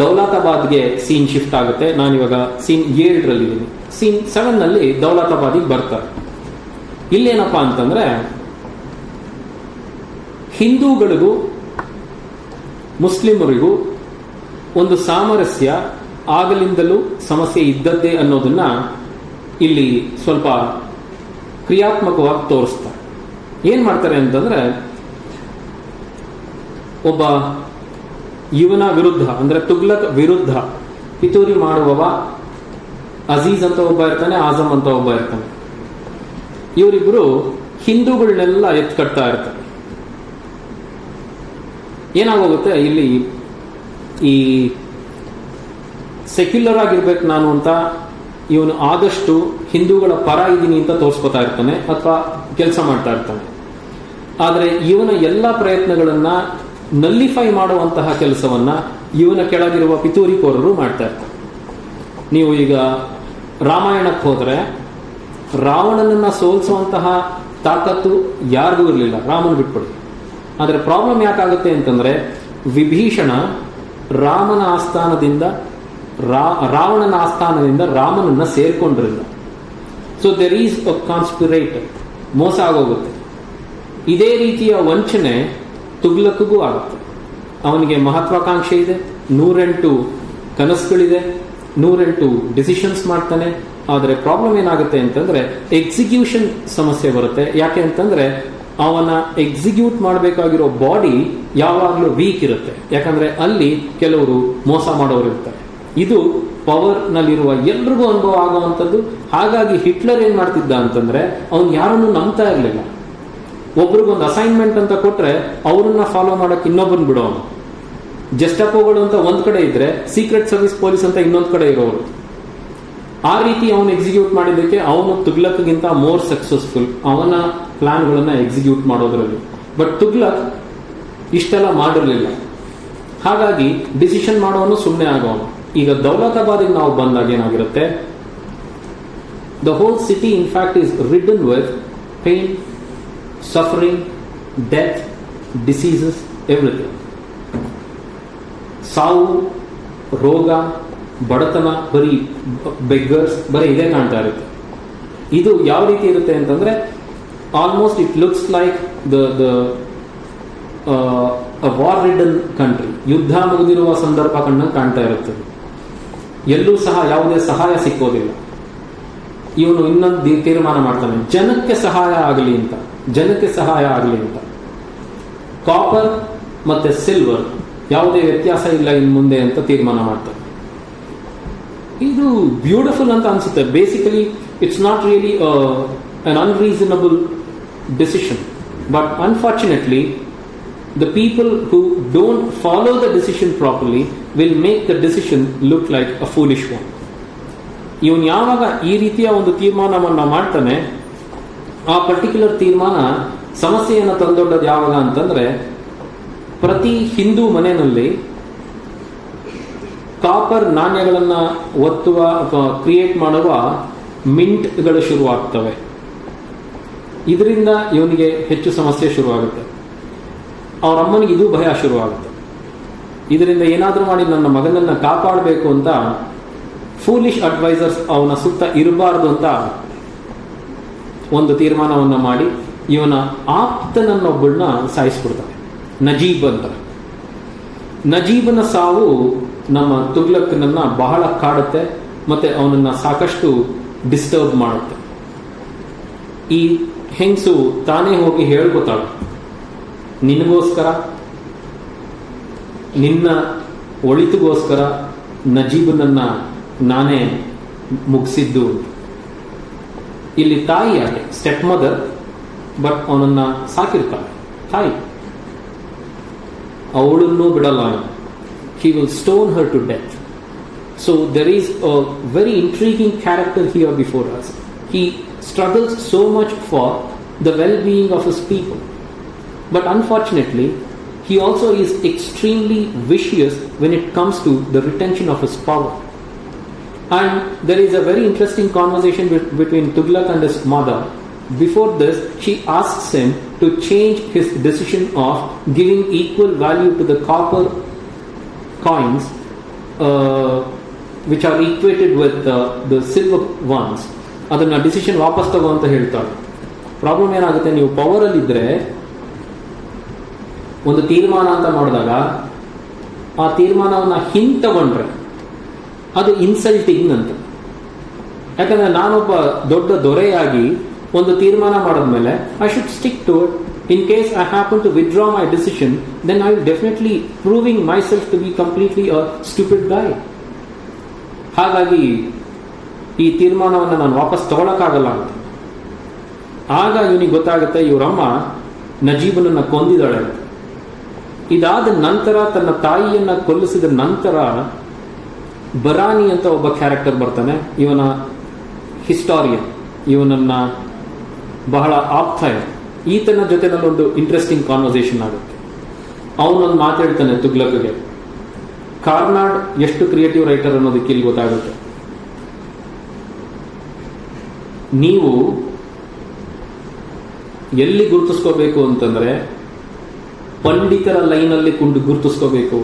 S2: ದೌಲತಾಬಾದ್ಗೆ ಸೀನ್ ಶಿಫ್ಟ್ ಆಗುತ್ತೆ. ನಾನಿವಾಗ ಸೀನ್ 7ರಲ್ಲಿ ಇದ್ದೀನಿ. ಸೀನ್ 7ನಲ್ಲಿ ದೌಲತಾಬಾದಿಗೆ ಬರ್ತಾರೆ. ಇಲ್ಲೇನಪ್ಪಾ ಅಂತಂದ್ರೆ ಹಿಂದೂಗಳಿಗೂ ಮುಸ್ಲಿಮರಿಗೂ ಒಂದು ಸಾಮರಸ್ಯ ಆಗಲಿಂದಲೂ ಸಮಸ್ಯೆ ಇದ್ದದ್ದೇ ಅನ್ನೋದನ್ನ ಇಲ್ಲಿ ಸ್ವಲ್ಪ ಕ್ರಿಯಾತ್ಮಕವಾಗಿ ತೋರಿಸ್ತಾರೆ. ಏನ್ ಮಾಡ್ತಾರೆ ಅಂತಂದ್ರೆ ಒಬ್ಬ ಇವನ ವಿರುದ್ಧ ಅಂದ್ರೆ ತುಗ್ಲಕ್ ವಿರುದ್ಧ ಪಿತೂರಿ ಮಾಡುವವ ಅಜೀಜ್ ಅಂತ ಒಬ್ಬ ಇರ್ತಾನೆ, ಆಜಮ್ ಅಂತ ಒಬ್ಬ ಇರ್ತಾನೆ. ಇವರಿಬ್ರು ಹಿಂದೂಗಳನ್ನೆಲ್ಲ ಎತ್ಕಟ್ತಾ ಇರ್ತಾರೆ. ಏನಾಗೋಗುತ್ತೆ, ಇಲ್ಲಿ ಈ ಸೆಕ್ಯುಲರ್ ಆಗಿರ್ಬೇಕು ನಾನು ಅಂತ ಇವನು ಆದಷ್ಟು ಹಿಂದೂಗಳ ಪರ ಇದ್ದೀನಿ ಅಂತ ತೋರಿಸ್ಕೊತಾ ಇರ್ತಾನೆ ಅಥವಾ ಕೆಲಸ ಮಾಡ್ತಾ ಇರ್ತಾನೆ. ಆದರೆ ಇವನ ಎಲ್ಲ ಪ್ರಯತ್ನಗಳನ್ನ ನಲ್ಲಿಫೈ ಮಾಡುವಂತಹ ಕೆಲಸವನ್ನ ಇವನ ಕೆಳಗಿರುವ ಪಿತೂರಿಕೋರರು ಮಾಡ್ತಾ ಇರ್ತಾರೆ. ನೀವು ಈಗ ರಾಮಾಯಣಕ್ಕೆ ಹೋದ್ರೆ ರಾವಣನನ್ನ ಸೋಲಿಸುವಂತಹ ತಾಕತ್ತು ಯಾರಿಗೂ ಇರಲಿಲ್ಲ, ರಾಮನ್ ಬಿಟ್ಬಿಡಿ. ಆದರೆ ಪ್ರಾಬ್ಲಮ್ ಯಾಕಾಗುತ್ತೆ ಅಂತಂದ್ರೆ ವಿಭೀಷಣ ರಾಮನ ಆಸ್ಥಾನದಿಂದ ರಾವಣನ ಆಸ್ಥಾನದಿಂದ ರಾಮನನ್ನ ಸೇರ್ಕೊಂಡಿರಲಿಲ್ಲ. So there is a conspirator, ಮೋಸ ಆಗೋಗುತ್ತೆ. ಇದೇ ರೀತಿಯ ವಂಚನೆ ತುಗ್ಲಕ್ಗೂ ಆಗುತ್ತೆ. ಅವನಿಗೆ ಮಹತ್ವಾಕಾಂಕ್ಷೆ ಇದೆ, 108 ಕನಸುಗಳಿದೆ, 108 ಡಿಸಿಷನ್ಸ್ ಮಾಡ್ತಾನೆ. ಆದರೆ ಪ್ರಾಬ್ಲಮ್ ಏನಾಗುತ್ತೆ ಅಂತಂದ್ರೆ ಎಕ್ಸಿಕ್ಯೂಷನ್ ಸಮಸ್ಯೆ ಬರುತ್ತೆ. ಯಾಕೆ ಅಂತಂದ್ರೆ ಅವನ ಎಕ್ಸಿಕ್ಯೂಟ್ ಮಾಡಬೇಕಾಗಿರೋ ಬಾಡಿ ಯಾವಾಗಲೂ ವೀಕ್ ಇರುತ್ತೆ. ಯಾಕಂದ್ರೆ ಅಲ್ಲಿ ಕೆಲವರು ಮೋಸ ಮಾಡೋರು ಇರ್ತಾರೆ. ಇದು ಪವರ್ ನಲ್ಲಿರುವ ಎಲ್ರಿಗೂ ಅನುಭವ ಆಗುವಂಥದ್ದು. ಹಾಗಾಗಿ ಹಿಟ್ಲರ್ ಏನ್ ಮಾಡ್ತಿದ್ದ ಅಂತಂದ್ರೆ ಅವನು ಯಾರನ್ನು ನಂಬ್ತಾ ಇರಲಿಲ್ಲ. ಒಬ್ರಿಗೊಂದು ಅಸೈನ್ಮೆಂಟ್ ಅಂತ ಕೊಟ್ರೆ ಅವ್ರನ್ನ ಫಾಲೋ ಮಾಡಕ್ ಇನ್ನೊಬ್ಬರನ್ನ ಬಿಡೋನು. ಜಸ್ಟಪೋಗಳು ಅಂತ ಒಂದ್ ಕಡೆ ಇದ್ರೆ ಸೀಕ್ರೆಟ್ ಸರ್ವಿಸ್ ಪೊಲೀಸ್ ಅಂತ ಇನ್ನೊಂದ್ ಕಡೆ ಇರೋರು. ಆ ರೀತಿ ಅವನು ಎಕ್ಸಿಕ್ಯೂಟ್ ಮಾಡಿದ್ದಕ್ಕೆ ಅವನು ತುಗ್ಲಕ್ಗಿಂತ ಮೋರ್ ಸಕ್ಸಸ್ಫುಲ್ ಅವನ ಪ್ಲಾನ್ಗಳನ್ನ ಎಕ್ಸಿಕ್ಯೂಟ್ ಮಾಡೋದ್ರಲ್ಲಿ. ಬಟ್ ತುಗ್ಲಕ್ ಇಷ್ಟೆಲ್ಲ ಮಾಡಿರಲಿಲ್ಲ. ಹಾಗಾಗಿ ಡಿಸಿಷನ್ ಮಾಡೋನು ಸುಮ್ಮನೆ ಆಗೋನು. ಈಗ ದೌಲತಾಬಾದಿಗೆ ನಾವು ಬಂದಾಗ ಏನಾಗಿರುತ್ತೆ, the whole city in fact is ridden with pain, suffering, death, diseases, everything. ಸಾವು, ರೋಗ, ಬಡತನ, ಬರೀ ಬೆಗ್ಗರ್ಸ್, ಬರೀ ಇದೇ ಕಾಣ್ತಾ ಇರುತ್ತೆ. ಇದು ಯಾವ ರೀತಿ ಇರುತ್ತೆ ಅಂತಂದ್ರೆ almost it looks like the war ridden country. ಯುದ್ಧ ಮುಗಿದಿರುವ ಸಂದರ್ಭ ಕಾಣ್ತಾ ಇರುತ್ತೆ. ಎಲ್ಲೂ ಸಹ ಯಾವುದೇ ಸಹಾಯ ಸಿಕ್ಕೋದಿಲ್ಲ. ಇವನು ಇನ್ನೊಂದು ತೀರ್ಮಾನ ಮಾಡ್ತಾನೆ, ಜನಕ್ಕೆ ಸಹಾಯ ಆಗಲಿ ಅಂತ, ಜನಕ್ಕೆ ಸಹಾಯ ಆಗಲಿ ಅಂತ. ಕಾಪರ್ ಮತ್ತೆ ಸಿಲ್ವರ್ ಯಾವುದೇ ವ್ಯತ್ಯಾಸ ಇಲ್ಲ ಇನ್ ಮುಂದೆ ಅಂತ ತೀರ್ಮಾನ ಮಾಡ್ತಾನೆ. ಇದು ಬ್ಯೂಟಿಫುಲ್ ಅಂತ ಅನ್ಸುತ್ತೆ. Basically it's not really an unreasonable decision, but unfortunately the people who don't follow the decision properly will make the decision look like a foolish one. ಇವನು ಯಾವಾಗ ಈ ರೀತಿಯ ಒಂದು ತೀರ್ಮಾನವನ್ನ ಮಾಡ್ತಾನೆ, ಆ ಪರ್ಟಿಕ್ಯುಲರ್ ತೀರ್ಮಾನ ಸಮಸ್ಯೆಯನ್ನು ತಂದೊಡ್ಡದು ಯಾವಾಗ ಅಂತಂದ್ರೆ, ಪ್ರತಿ ಹಿಂದೂ ಮನೆಯಲ್ಲಿ ಕಾಪರ್ ನಾಣ್ಯಗಳನ್ನ ಒತ್ತುವ ಅಥವಾ ಕ್ರಿಯೇಟ್ ಮಾಡುವ ಮಿಂಟ್ಗಳು ಶುರುವಾಗ್ತವೆ. ಇದರಿಂದ ಇವನಿಗೆ ಹೆಚ್ಚು ಸಮಸ್ಯೆ ಶುರುವಾಗುತ್ತೆ. ಅವ್ರ ಅಮ್ಮನಿಗೆ ಇದು ಭಯ ಶುರುವಾಗುತ್ತೆ. ಇದರಿಂದ ಏನಾದರೂ ಮಾಡಿ ನನ್ನ ಮಗನನ್ನ ಕಾಪಾಡಬೇಕು ಅಂತ ಫೂಲಿಶ್ ಅಡ್ವೈಸರ್ಸ್ ಅವನ ಸುತ್ತ ಇರಬಾರ್ದು ಅಂತ ಒಂದು ತೀರ್ಮಾನವನ್ನ ಮಾಡಿ ಇವನ ಆಪ್ತನನ್ನೊಬ್ಬಳನ್ನ ಸಾಯಿಸ್ಬಿಡ್ತಾನೆ, ನಜೀಬ್ ಅಂತ. ನಜೀಬನ ಸಾವು ನಮ್ಮ ತುಗ್ಲಕ್ನನ್ನ ಬಹಳ ಕಾಡುತ್ತೆ ಮತ್ತೆ ಅವನನ್ನ ಸಾಕಷ್ಟು ಡಿಸ್ಟರ್ಬ್ ಮಾಡುತ್ತೆ. ಈ ಹೆಂಗಸು ತಾನೇ ಹೋಗಿ ಹೇಳ್ಕೊತಾಳೆ, ನಿನಗೋಸ್ಕರ, ನಿನ್ನ ಒಳಿತಿಗೋಸ್ಕರ ನಜೀಬನನ್ನ ನಾನೇ ಮುಗಿಸಿದ್ದು. ಇಲ್ಲಿ ತಾಯಿ ಯಾಕೆ ಸ್ಟೆಪ್ ಮದರ್, ಬಟ್ ಅವನನ್ನ ಸಾಕಿರ್ತಾಳೆ ತಾಯಿ. ಅವಳನ್ನು ಬಿಡಲ್ಲ. He will stone her to death. So there is a very intriguing character here before us. He struggles so much for the well-being of his people. But unfortunately, he also is extremely vicious when it comes to the retention of his power. And there is a very interesting conversation between Tughlaq and his mother. Before this, she asks him to change his decision of giving equal value to the copper coins which are equated with the silver ones. ಅದನ್ನ decision ವಾಪಸ್ ತಗೋ ಅಂತ ಹೇಳ್ತಾಳೆ. Problem ಏನಾಗುತ್ತೆ, ನೀವು power ಅಲ್ಲಿ ಇದ್ರೆ ಒಂದು ತೀರ್ಮಾನ ಅಂತ ಮಾಡಿದಾಗ ಆ ತೀರ್ಮಾನವನ್ನ ಹಿಂತಗೊಂಡ್ರೆ ಅದು ಇನ್ಸಲ್ಟಿಂಗ್ ಅಂತ. ಯಾಕಂದ್ರೆ ನಾನೊಬ್ಬ ದೊಡ್ಡ ದೊರೆಯಾಗಿ ಒಂದು ತೀರ್ಮಾನ ಮಾಡಿದ್ಮೇಲೆ I should stick to it. In case I happen to withdraw my decision, then I will definitely proving myself to be completely a stupid guy. ಹಾಗಾಗಿ ಈ ತೀರ್ಮಾನವನ್ನು ನಾನು ವಾಪಸ್ ತಗೊಳಕ್ಕಾಗಲ್ಲ ಅಂತ. ಆಗ ಇವನಿಗೆ ಗೊತ್ತಾಗುತ್ತೆ ಇವರಮ್ಮ ನಜೀಬನನ್ನ ಕೊಂದಿದ್ದಾಳೆ. ಇದಾದ ನಂತರ ತನ್ನ ತಾಯಿಯನ್ನ ಕೊಲ್ಲಿಸಿದ ನಂತರ ಬರಾನಿ ಅಂತ ಒಬ್ಬ ಕ್ಯಾರೆಕ್ಟರ್ ಬರ್ತಾನೆ. ಇವನ ಹಿಸ್ಟಾರಿಯನ್, ಇವನನ್ನ ಬಹಳ ಆಪ್ತ. ಈತನ ಜೊತೆನಲ್ಲಿ ಒಂದು ಇಂಟ್ರೆಸ್ಟಿಂಗ್ ಕಾನ್ವರ್ಸೇಷನ್ ಆಗುತ್ತೆ. ಅವನೊಂದು ಮಾತಾಡ್ತಾನೆ ತುಗ್ಲಕ್ಗೆ, ಕಾರ್ನಾಡ್ ಎಷ್ಟು ಕ್ರಿಯೇಟಿವ್ ರೈಟರ್ ಅನ್ನೋದಕ್ಕೆ ಇಲ್ಲಿ ಗೊತ್ತಾಗುತ್ತೆ. ನೀವು ಎಲ್ಲಿ ಗುರುತಿಸ್ಕೋಬೇಕು ಅಂತಂದ್ರೆ ಪಂಡಿತರ ಲೈನಲ್ಲಿ ಕುಂಡು ಗುರುತಿಸ್ಕೋಬೇಕು,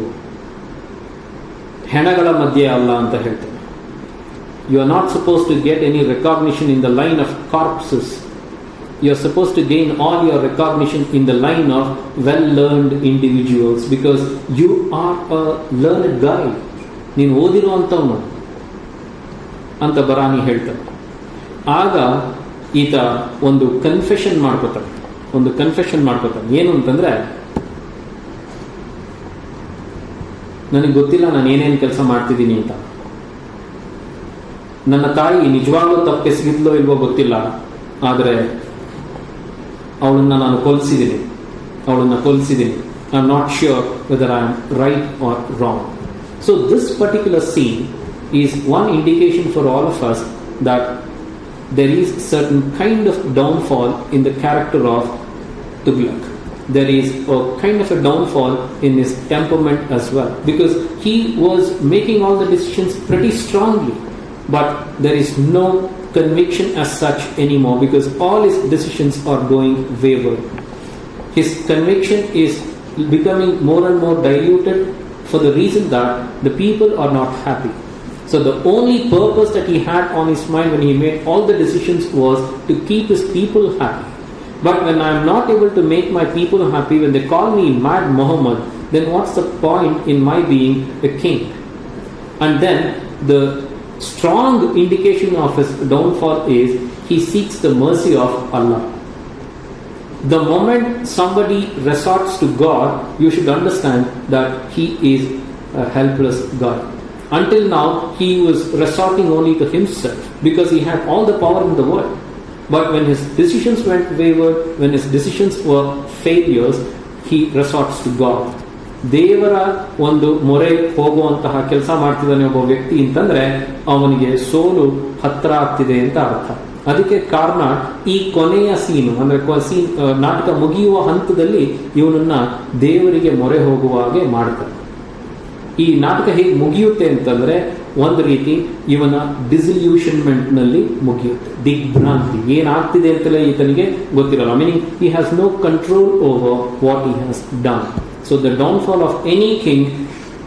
S2: ಹೆಣಗಳ ಮಧ್ಯೆ ಅಲ್ಲ ಅಂತ ಹೇಳ್ತಾನೆ. You are not suppose to get any recognition in the line of corpses. You are supposed to gain all your recognition in the line of well-learned individuals because you are a learned guy. ನೀನು ಓದಿರುವಂಥವನು ಅಂತ ಬರಾನಿ ಹೇಳ್ತಾನೆ. ಆಗ ಈತ ಒಂದು confession ಮಾಡ್ಕೋತಾನೆ. ಏನು ಅಂತಂದ್ರೆ, ನನಗೆ ಗೊತ್ತಿಲ್ಲ ನಾನು ಏನೇನು ಕೆಲಸ ಮಾಡ್ತಿದ್ದೀನಿ ಅಂತ. ನನ್ನ ತಾಯಿ ನಿಜವಾಗ್ಲೂ ತಪ್ಪೆಸಗಿದ್ಲೋ ಇಲ್ವೋ ಗೊತ್ತಿಲ್ಲ, ಆದರೆ ಅವಳನ್ನ ನಾನು ಕೊಲ್ಸಿದ್ದೀನಿ. I am not sure whether I am right or wrong. So this particular scene is one indication for all of us that there is certain kind of downfall in the character of Tughlaq. There is a kind of a downfall in his temperament as well, because he was making all the decisions pretty strongly, but there is no conviction as such anymore, because all his decisions are going wayward. His conviction is becoming more and more diluted for the reason that the people are not happy. So the only purpose that he had on his mind when he made all the decisions was to keep his people happy. But when I am not able to make my people happy, when they call me Mad Muhammad, then what's the point in my being a king? And then the strong indication of his downfall is he seeks the mercy of Allah. The moment somebody resorts to God, you should understand that he is a helpless God. Until now, he was resorting only to himself because he had all the power in the world. But when his decisions went wayward, when his decisions were failures, he resorts to God. ದೇವರ ಒಂದು ಮೊರೆ ಹೋಗುವಂತಹ ಕೆಲಸ ಮಾಡ್ತಿದ್ದಾನೆ ಒಬ್ಬ ವ್ಯಕ್ತಿ ಅಂತಂದ್ರೆ ಅವನಿಗೆ ಸೋಲು ಹತ್ರ ಆಗ್ತಿದೆ ಅಂತ ಅರ್ಥ. ಅದಕ್ಕೆ ಕಾರಣ ಈ ಕೊನೆಯ ಸೀನು ಅಂದ್ರೆ ನಾಟಕ ಮುಗಿಯುವ ಹಂತದಲ್ಲಿ ಇವನನ್ನ ದೇವರಿಗೆ ಮೊರೆ ಹೋಗುವ ಹಾಗೆ ಮಾಡ್ತಾರೆ. ಈ ನಾಟಕ ಹೇಗೆ ಮುಗಿಯುತ್ತೆ ಅಂತಂದ್ರೆ ಒಂದು ರೀತಿ ಇವನ ಡಿಸಿಲ್ಯೂಷನ್ಮೆಂಟ್ ನಲ್ಲಿ ಮುಗಿಯುತ್ತೆ. ದಿಗ್ಭ್ರಾಂತಿ, ಏನಾಗ್ತಿದೆ ಅಂತಲೇ ಈತನಿಗೆ ಗೊತ್ತಿರಲ್ಲ. Meaning he has no control over what he has done. So the downfall of any king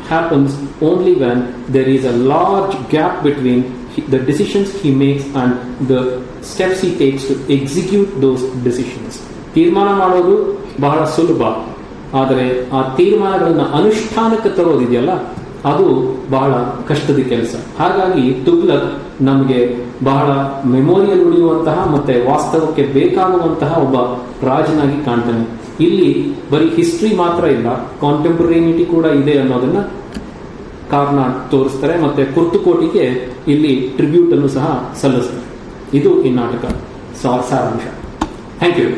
S2: happens only when there is a large gap between the decisions he makes and the steps he takes to execute those decisions. ತೀರ್ಮಾನ ಮಾಡೋದು ಬಹಳ ಸುಲಭ, ಆದರೆ ಆ ತೀರ್ಮಾನಗಳನ್ನು ಅನುಷ್ಠಾನಕ್ಕೆ ತರೋದಿದೆಯಲ್ಲ ಅದು ಬಹಳ ಕಷ್ಟದ ಕೆಲಸ. ಹಾಗಾಗಿ ತುಘ್ಲಕ್ ನಮಗೆ ಬಹಳ ಮೆಮೊರಿಯಲ್ ಉಳಿಯುವಂತಹ ಮತ್ತೆ ವಾಸ್ತವಕ್ಕೆ ಬೇಕಾಗುವಂತಹ ಒಬ್ಬ ರಾಜನಾಗಿ ಕಾಣ್ತಾನೆ. ಇಲ್ಲಿ ಬರೀ ಹಿಸ್ಟ್ರಿ ಮಾತ್ರ ಇಲ್ಲ, ಕಾಂಟೆಂಪರರಿನಿಟಿ ಕೂಡ ಇದೆ ಅನ್ನೋದನ್ನ ಕಾರಣ ತೋರಿಸ್ತಾರೆ. ಮತ್ತೆ ಕುರ್ತುಕೋಟಿಗೆ ಇಲ್ಲಿ ಟ್ರಿಬ್ಯೂಟ್ ಅನ್ನು ಸಹ ಸಲ್ಲಿಸ್ತಾರೆ. ಇದು ಈ ನಾಟಕ ಸಾರಾಂಶ. Thank you.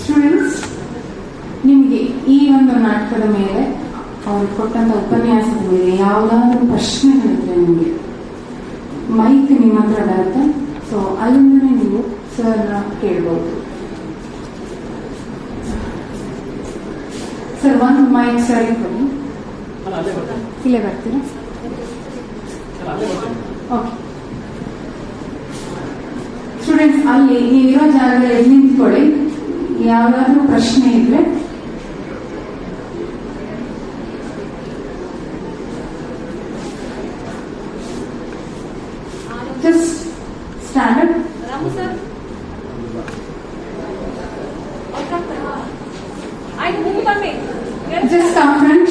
S3: ಸ್ಟೂಡೆಂಟ್ಸ್, ನಿಮಗೆ ಈ ಒಂದು ನಾಟಕದ ಮೇಲೆ ಅವರು ಕೊಟ್ಟಂತ ಉಪನ್ಯಾಸದ ಮೇಲೆ ಯಾವುದಾದ್ರೂ ಪ್ರಶ್ನೆಗಳಿದ್ರೆ ನಿಮಗೆ ಮೈಕ್ ನಿಮ್ಮ ಹತ್ರ ಬರುತ್ತೆ. ಸೊ ಅಲ್ಲಿಂದನೇ ನೀವು ಸರ್ನ ಕೇಳ್ಬೋದು. ಸರ್, ಒಂದು ಮೈಕ್ ಸರಿ ಕೊಡಿ. ಇಲ್ಲೇ ಬರ್ತೀರಾ? ಓಕೆ ಸ್ಟೂಡೆಂಟ್ಸ್, ಅಲ್ಲಿ ನೀವಿರೋ ಜಾಗದಲ್ಲಿ ನಿಂತ್ಕೊಳ್ಳಿ. ಯಾವ್ದಾದ್ರೂ ಪ್ರಶ್ನೆ ಇದ್ರೆ just stand up. Ramu sir. Just come front.